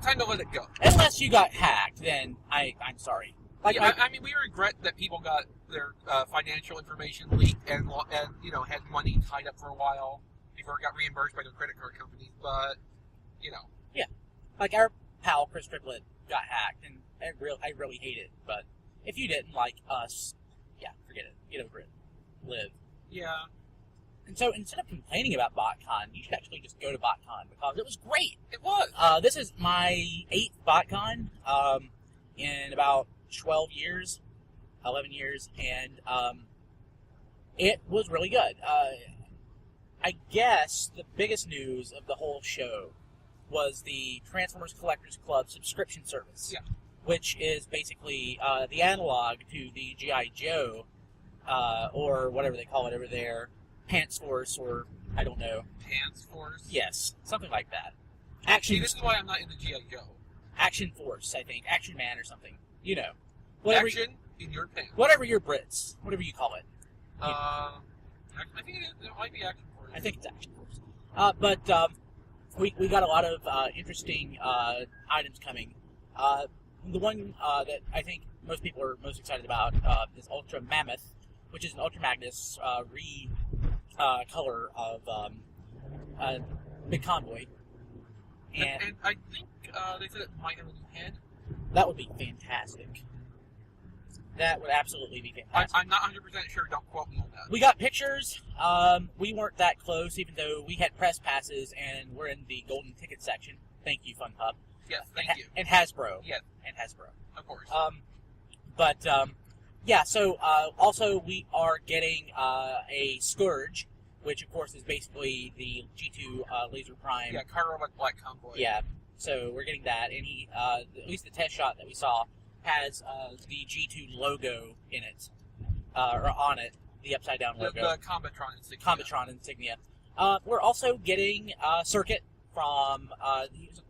time to let it go. Unless you got hacked, then I'm sorry. Like, yeah, I mean, we regret that people got their financial information leaked and had money tied up for a while before it got reimbursed by their credit card companies. But yeah, like our pal Chris Triplett got hacked, and I really hate it. But if you didn't, like us, yeah, forget it. Get over it. Live. Yeah. And so instead of complaining about Botcon, you should actually just go to Botcon because it was great. It was. This is my 8th Botcon in about 11 years, and it was really good. I guess the biggest news of the whole show was the Transformers Collectors Club subscription service, which is basically the analog to the G.I. Joe, or whatever they call it over there, Pants Force, or I don't know. Pants Force? Yes, something like that. Action. See, this is why I'm not in the G.I. Joe. Action Force, I think. Action Man or something. Action in your pants. Whatever your Brits. Whatever you call it. I think it might be Action Force. I think it's Action Force. But we got a lot of interesting items coming. The one that I think most people are most excited about is Ultra Mammoth, which is an Ultra Magnus color of Big Convoy. And I think they said it might have a new head. That would be fantastic. That would absolutely be fantastic. I'm not 100% sure. Don't quote me on that. We got pictures. We weren't that close, even though we had press passes and we're in the golden ticket section. Thank you, Fun Pub. Yes, thank you. And Hasbro. Yes. And Hasbro. Of course. Yeah, so also we are getting a Scourge, which of course is basically the G2 Laser Prime. Yeah, Cargo with Black Convoy. Yeah, so we're getting that, and he, at least the test shot that we saw, has the G2 logo in it, or on it, the upside down logo. The Combatron insignia. Combatron insignia. We're also getting Circuit from,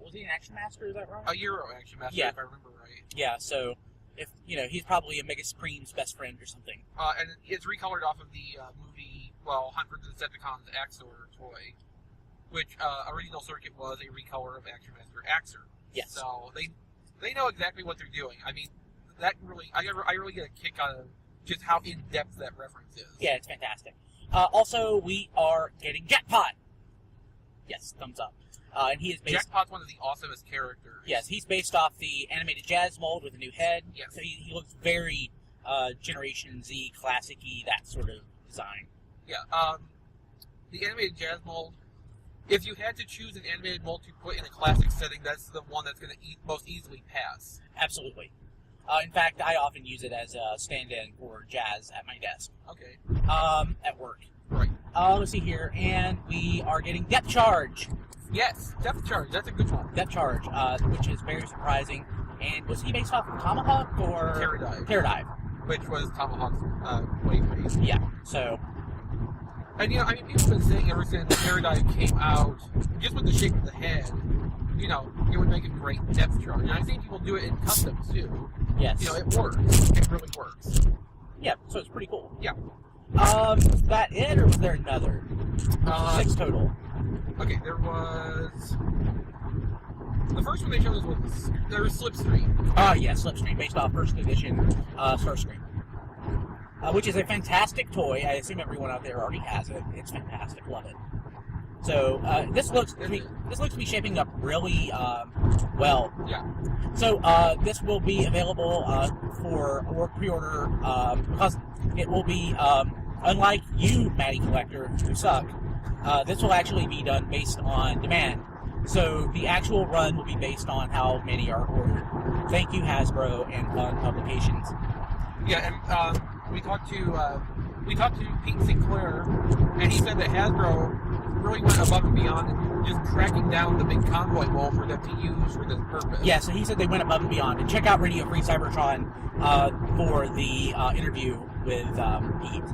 was he an Action Master, is that right? A Euro Action Master, if I remember right. Yeah, so, if he's probably a Mega Supreme's best friend or something. And it's recolored off of the movie, Hunt for the Decepticons Axor toy, which original Circuit was a recolor of Action Master Axor. Yes. So they know exactly what they're doing. I mean, that really, I really get a kick out of just how in depth that reference is. Yeah, it's fantastic. Also, we are getting Jackpot. Yes, thumbs up. And he is based. Jackpot's one of the awesomest characters. Yes, he's based off the animated Jazz mold with a new head. Yes. So he looks very Generation Z, classic-y, that sort of design. Yeah. The animated Jazz mold if you had to choose an animated mold to put in a classic setting, that's the one that's going to most easily pass. Absolutely. In fact, I often use it as a stand-in for Jazz at my desk. Okay. At work. Right. Let's see here, and we are getting Depth Charge. Yes, Depth Charge. That's a good one. Depth Charge, which is very surprising. And was he based off of Tomahawk or Terradive? Terradive, which was Tomahawk's wave race. Yeah. So. And people have been saying ever since Terradive came out, just with the shape of the head, it would make a great Depth Charge. And I've seen people do it in customs too. Yes. It works. It really works. Yeah. So it's pretty cool. Yeah. Was that it, or was there another? 6 total. Okay, there was. The first one they showed us was there was Slipstream. Yeah, Slipstream, based off first edition Starscream. Which is a fantastic toy. I assume everyone out there already has it. It's fantastic. Love it. So this looks to be shaping up really well. Yeah. So this will be available for pre-order because it will be unlike you, Matty Collector, who suck. This will actually be done based on demand. So the actual run will be based on how many are ordered. Thank you, Hasbro and Fun Publications. Yeah, and we talked to Pete Sinclair, and he said that Hasbro really went above and beyond in just tracking down the big convoy mold for them to use for this purpose. Yeah, so he said they went above and beyond. And check out Radio Free Cybertron for the interview with Pete.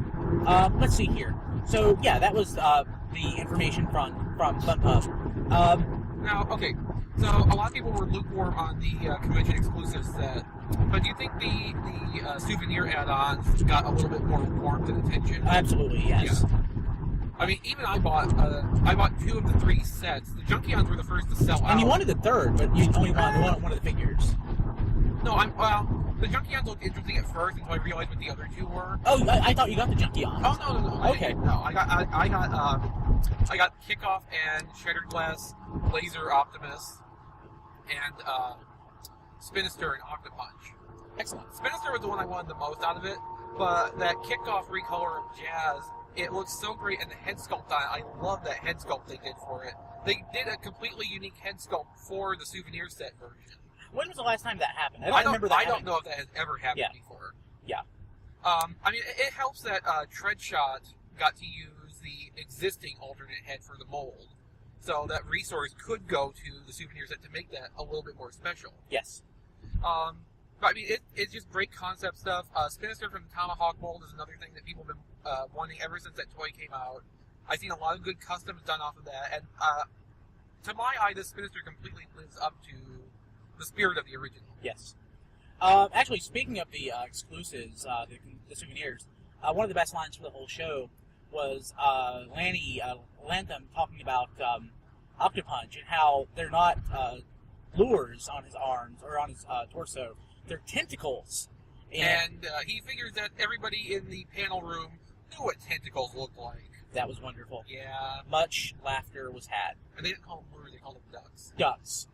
Let's see here. So yeah, that was the information from FunPub. Now, okay, so a lot of people were lukewarm on the convention exclusive set, but do you think the souvenir add-ons got a little bit more warmth and attention? Absolutely, yes. Yeah. I mean, even I bought 2 of the 3 sets. The Junkions were the first to sell out. And you wanted the third, but you only wanted one of the figures. No, the Junkions looked interesting at first until I realized what the other 2 were. Oh, I thought you got the Junkions. Oh no. Okay. No, I got Kickoff and Shattered Glass, Laser Optimus, and Spinister and Octopunch. Excellent. Spinister was the one I wanted the most out of it, but that Kickoff recolor of Jazz, it looks so great, and the head sculpt on it, I love that head sculpt they did for it. They did a completely unique head sculpt for the souvenir set version. When was the last time that happened? I don't remember that I don't know if that has ever happened before. Yeah. I mean, it helps that Treadshot got to use the existing alternate head for the mold, so that resource could go to the souvenir set to make that a little bit more special. Yes. But I mean, it's just great concept stuff. Spinister from the Tomahawk mold is another thing that people have been wanting ever since that toy came out. I've seen a lot of good customs done off of that, and to my eye, this Spinister completely lives up to the spirit of the original. Yes. Actually, speaking of the exclusives, the souvenirs, one of the best lines for the whole show was Lanny Lantham talking about Octopunch and how they're not lures on his arms or on his torso. They're tentacles. And he figures that everybody in the panel room knew what tentacles looked like. That was wonderful. Yeah. Much laughter was had. And they didn't call them lures, they called them ducks. Ducks.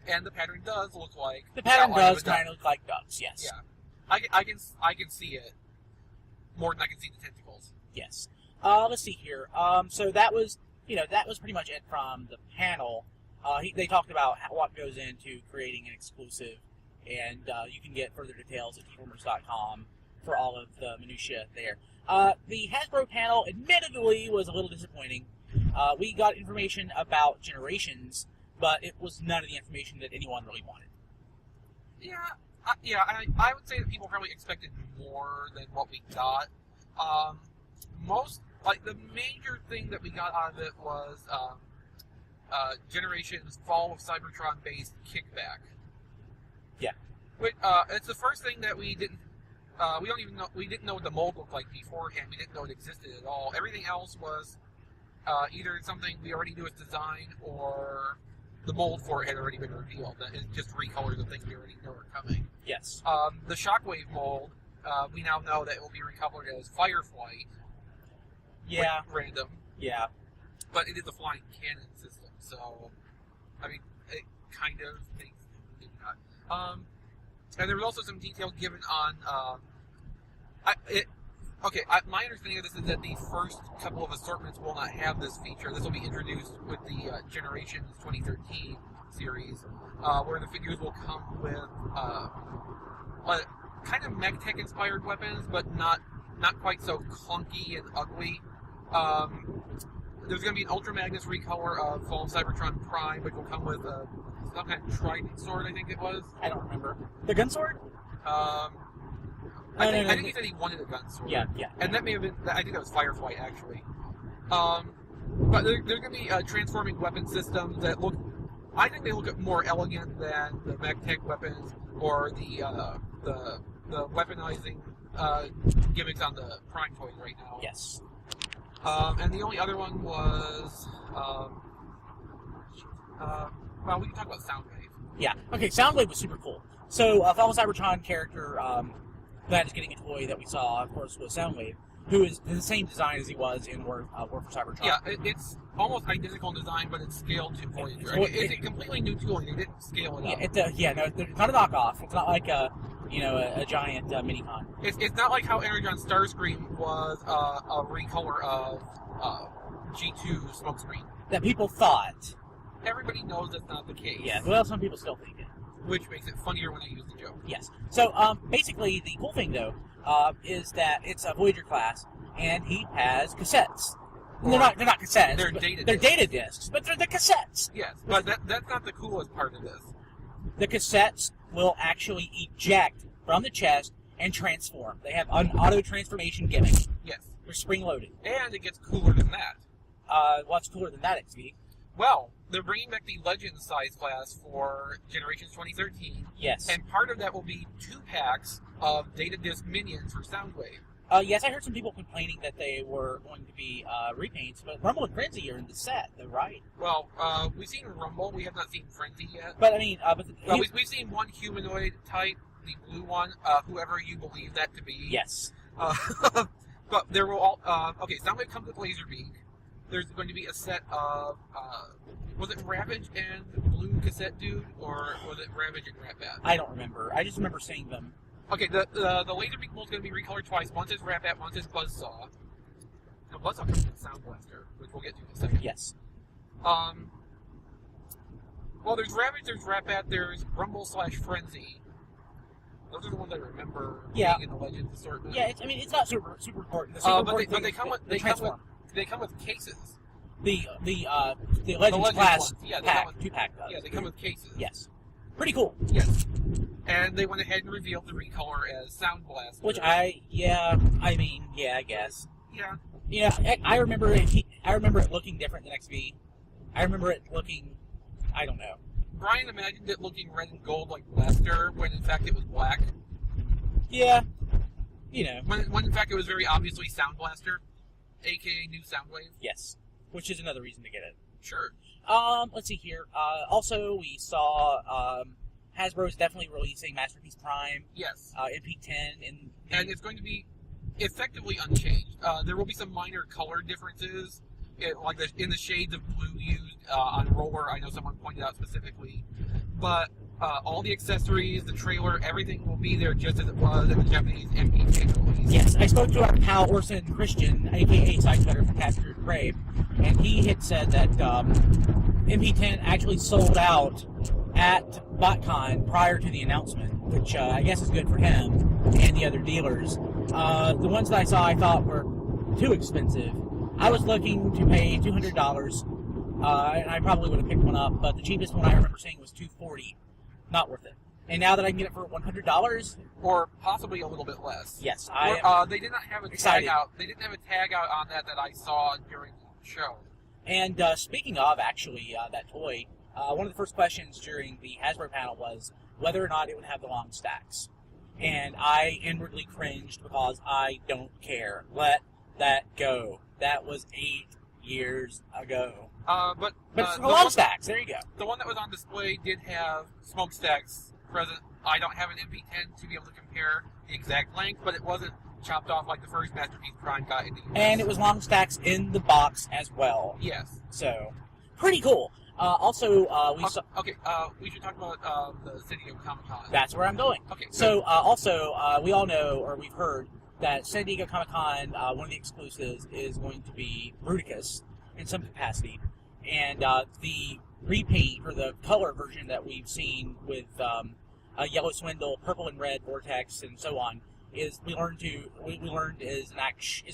And the pattern does look like... The pattern does kind of look like ducks, yes. Yeah. I can see it more than I can see the tentacles. Yes. Let's see here. So that was pretty much it from the panel. They talked about what goes into creating an exclusive, and you can get further details at Transformers.com for all of the minutiae there. The Hasbro panel, admittedly, was a little disappointing. We got information about Generations, but it was none of the information that anyone really wanted. Yeah, I would say that people probably expected more than what we got. The major thing that we got out of it was Generations Fall of Cybertron-based kickback. Yeah. Which, it's the first thing that we didn't know what the mold looked like beforehand. We didn't know it existed at all. Everything else was either something we already knew its design, or the mold for it had already been revealed. That it just recolors the things we already know are coming. Yes. The Shockwave mold, we now know that it will be recolored as Fireflight. Yeah. Random. Yeah. But it is a flying cannon system, so I mean, it kind of makes maybe not. And there was also some detail given on Okay, my understanding of this is that the first couple of assortments will not have this feature. This will be introduced with the Generations 2013 series, where the figures will come with kind of mech tech inspired weapons, but not quite so clunky and ugly. There's going to be an Ultra Magnus recolor of Fall of Cybertron Prime, which will come with some kind of trident sword, I think it was. I don't remember. The gun sword? I think he said he wanted a gun sword. Yeah. And that may have been, I think that was Firefly, actually. But there's going to be transforming weapon systems that I think they look more elegant than the mech tech weapons or the weaponizing gimmicks on the Prime toys right now. Yes. And the only other one was, well, we can talk about Soundwave. Yeah. Okay, Soundwave was super cool. So, a Fall of Cybertron character that is getting a toy that we saw, of course, was Soundwave, who is the same design as he was in War for Cybertron. Yeah, it's almost identical in design, but it's scaled to Voyager. It's a completely new tool, and they didn't scale it up. No, it's not a knockoff. It's not like a giant mini-con. It's not like how Energon Starscream was a recolor of G2 Smokescreen. That people thought. Everybody knows that's not the case. Yeah, well, some people still think it. Which makes it funnier when I use the joke. Yes. So, basically, the cool thing, though, is that it's a Voyager class, and he has cassettes. They're not cassettes. They're data discs, but they're the cassettes. Yes, but that's not the coolest part of this. The cassettes will actually eject from the chest and transform. They have an auto-transformation gimmick. Yes. They're spring-loaded. And it gets cooler than that. What's cooler than that, ExVee? Well, they're bringing back the Legends size class for Generations 2013. Yes. And part of that will be 2 packs of data disc minions for Soundwave. Yes, I heard some people complaining that they were going to be repaints, but Rumble and Frenzy are in the set, though, right? Well, we've seen Rumble. We have not seen Frenzy yet. But, I mean... we've seen one humanoid type, the blue one, whoever you believe that to be. Yes. But there will all... okay, Soundwave comes with Laserbeak. There's going to be a set of... was it Ravage and Blue Cassette Dude, or was it Ravage and Ratbat? I don't remember. I just remember seeing them. Okay, the Laserbeak mold is going to be recolored twice. Once as Ratbat, once as Buzzsaw. Now, Buzzsaw comes with Sound Blaster, which we'll get to in a second. Yes. Well, there's Ravage, there's Ratbat, there's Rumble/Frenzy. Those are the ones I remember being in the Legends assortment. Yeah, it's not super important. But they come with cases. The Legends class ones. Yeah, pack, 2-pack does. Yeah, they come with cases. Yes. Pretty cool. Yes. And they went ahead and revealed the recolor as Sound Blaster. Which I guess. Yeah. Yeah, I remember it looking different than ExVee. I remember it looking, I don't know. Brian imagined it looking red and gold like Blaster, when in fact it was black. Yeah. You know. When in fact it was very obviously Sound Blaster, aka New Soundwave. Yes. Which is another reason to get it. Sure. Let's see here. Also, we saw Hasbro's definitely releasing Masterpiece Prime. Yes. MP10 and it's going to be effectively unchanged. There will be some minor color differences, in the shades of blue used on Roller. I know someone pointed out specifically, but all the accessories, the trailer, everything will be there just as it was in the Japanese MP10 release. Yes, I spoke to our pal Orson Christian, aka Sidecutter from Captured Brave, and he had said that MP10 actually sold out at Botcon prior to the announcement, which I guess is good for him and the other dealers. The ones that I saw I thought were too expensive. I was looking to pay $200, and I probably would have picked one up, but the cheapest one I remember seeing was $240. Not worth it. And now that I can get it for $100, or possibly a little bit less. Yes, they did not have a tag out. They didn't have a tag out on that I saw during the show. And speaking of actually that toy, one of the first questions during the Hasbro panel was whether or not it would have the long stacks. And I inwardly cringed because I don't care. Let that go. That was 8 years ago. But it's the long stacks. There you go. The one that was on display did have smokestacks present. I don't have an MP10 to be able to compare the exact length, but it wasn't chopped off like the first Masterpiece Prime got in the US. And it was long stacks in the box as well. Yes. So, pretty cool. Also, we saw... Okay, we should talk about the San Diego Comic-Con. That's where I'm going. Okay. So, also, we all know, or we've heard, that San Diego Comic-Con, one of the exclusives is going to be Bruticus in some capacity, and the repaint or the color version that we've seen with Yellow Swindle, Purple and Red Vortex, and so on is we learned is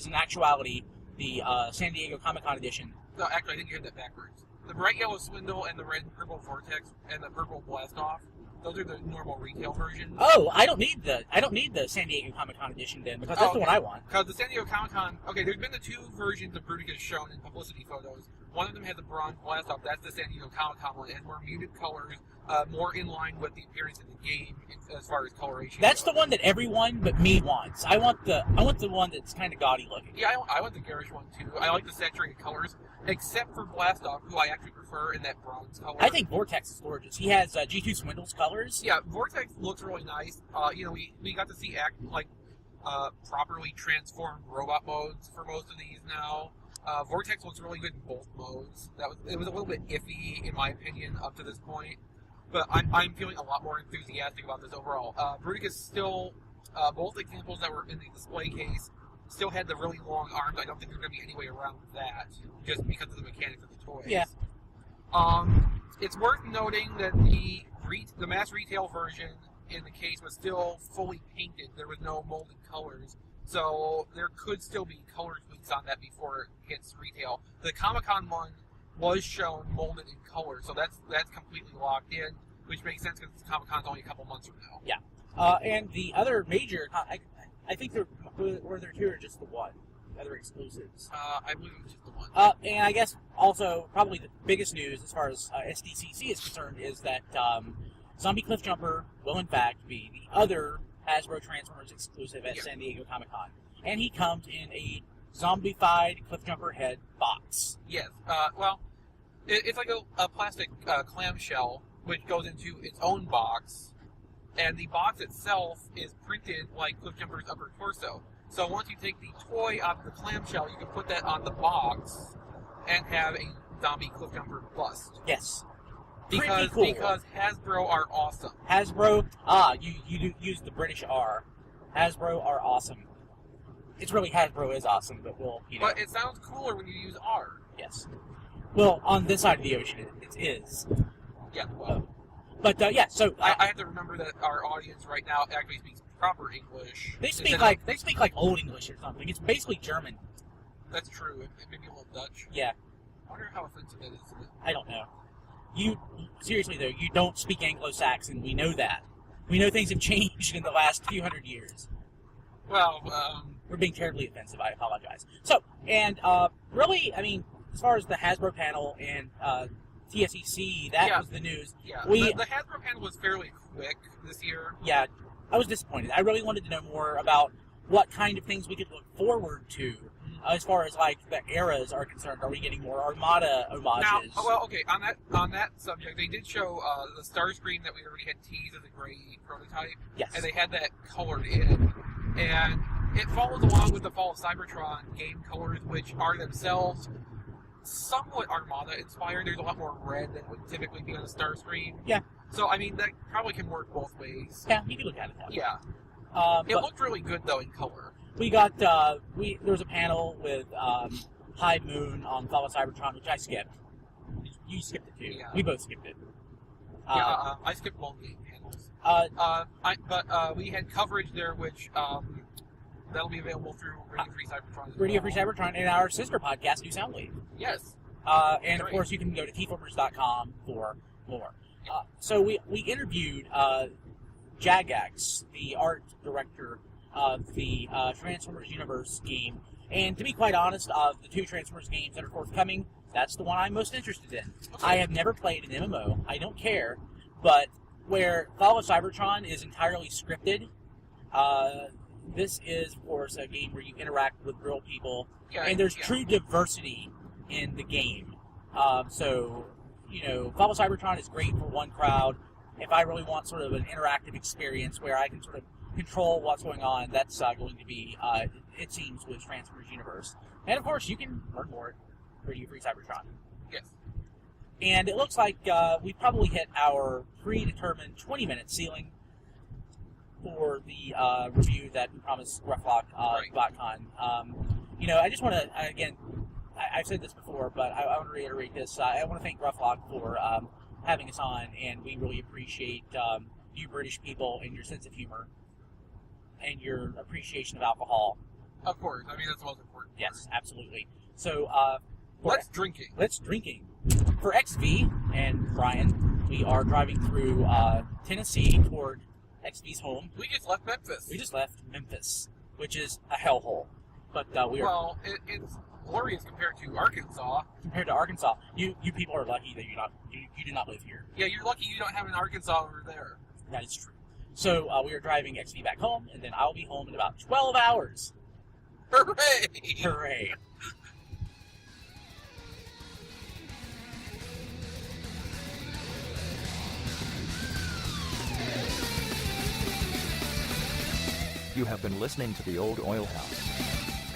in actuality the San Diego Comic-Con edition. No, actually, I think you had that backwards. The bright yellow Swindle and the red and purple Vortex and the purple Blast Off. Those are the normal retail versions. Oh, I don't need the San Diego Comic-Con edition then, because that's the one I want. Because the San Diego Comic-Con, there's been the two versions of Bruticus shown in publicity photos. One of them has a bronze blast off. That's the San Diego Comic-Con one. It has more muted colors, more in line with the appearance of the game as far as coloration. That's the one that everyone but me wants. I want the one that's kind of gaudy looking. Yeah, I want the garish one too. I like the saturated colors, except for Blastoff, who I actually prefer in that bronze color. I think Vortex is gorgeous. He has G2 Swindle's colors. Yeah, Vortex looks really nice. We got to see properly transformed robot modes for most of these now. Vortex looks really good in both modes. It was a little bit iffy in my opinion up to this point, but I'm feeling a lot more enthusiastic about this overall. Bruticus still, both examples that were in the display case still had the really long arms. I don't think there's going to be any way around that, just because of the mechanics of the toys. Yeah. It's worth noting that the mass retail version in the case was still fully painted. There was no molded colors. So there could still be color tweaks on that before it hits retail. The Comic-Con one was shown molded in color, so that's completely locked in, which makes sense because Comic-Con's only a couple months from now. Yeah. And the other major, I think there were there two or just the one other exclusives. I believe it was just the one. And I guess also probably the biggest news as far as SDCC is concerned is that Zombie Cliffjumper will in fact be the other Hasbro Transformers exclusive at San Diego Comic-Con. And he comes in a zombified Cliffjumper head box. Yes. It's like a plastic clamshell, which goes into its own box. And the box itself is printed like Cliffjumper's upper torso. So once you take the toy out of the clamshell, you can put that on the box and have a zombie Cliffjumper bust. Yes. Because Hasbro are awesome. Hasbro, you use the British R. Hasbro are awesome. It's really Hasbro is awesome, but But it sounds cooler when you use R. Yes. Well, on this side of the ocean, it is. Yeah, well. So... I have to remember that our audience right now actually speaks proper English. They speak like Old English or something. It's basically German. That's true. It may be a little Dutch. Yeah. I wonder how offensive that is. I don't know. Seriously though, you don't speak Anglo-Saxon. We know that. We know things have changed in the last few hundred years. Well, we're being terribly offensive. I apologize. So, and really, I mean, as far as the Hasbro panel and TSEC, that was the news. Yeah, the Hasbro panel was fairly quick this year. Yeah, I was disappointed. I really wanted to know more about what kind of things we could look forward to. As far as like the eras are concerned, are we getting more Armada homages? Now, on that subject, they did show the Starscream that we already had teased as a gray prototype. Yes. And they had that colored in, and it follows along with the Fall of Cybertron game colors, which are themselves somewhat Armada inspired. There's a lot more red than would typically be on a Starscream. Yeah. So I mean that probably can work both ways. Yeah, you can look at it that way. Yeah. It looked really good though in color. We got there was a panel with High Moon on Fall of Cybertron, which I skipped. You skipped it too. Yeah. We both skipped it. I skipped both game panels. But we had coverage there, which that'll be available through Radio Free Cybertron. Radio Free Cybertron and our sister podcast, New Soundwave. Yes. And of course, you can go to tflippers.com for more. So we interviewed Jagex, the art director of the Transformers Universe game. And to be quite honest, of the two Transformers games that are forthcoming, that's the one I'm most interested in. Okay. I have never played an MMO. I don't care. But where Fall of Cybertron is entirely scripted, this is, of course, a game where you interact with real people. Yeah, and there's true diversity in the game. So, Fall of Cybertron is great for one crowd. If I really want sort of an interactive experience where I can sort of control what's going on, that's going to be, it seems, with Transformers Universe. And of course, you can learn more at Radio Free Cybertron. Yes. And it looks like we probably hit our predetermined 20-minute ceiling. for the review that we promised Roughlock Botcon. I just want to, again, I've said this before, but I want to reiterate this. I want to thank Roughlock for having us on, and we really appreciate you British people and your sense of humor and your appreciation of alcohol. Of course. I mean, that's the most important. Yes, absolutely. So, let's drinking. For ExVee and Brian, we are driving through Tennessee toward ExVee's home. We just left Memphis. Which is a hellhole. But we are. Well, it's glorious compared to Arkansas. You people are lucky that you do not live here. Yeah, you're lucky you don't have an Arkansas over there. That is true. So we are driving ExVee back home, and then I'll be home in about 12 hours. Hooray! You have been listening to The Old Oil House.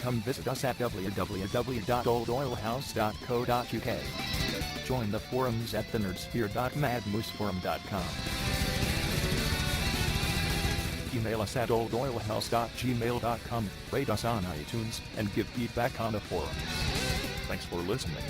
Come visit us at www.oldoilhouse.co.uk. Join the forums at thenerdsphere.madmooseforum.com. Email us at oldoilhouse.gmail.com, rate us on iTunes, and give feedback on the forums. Thanks for listening.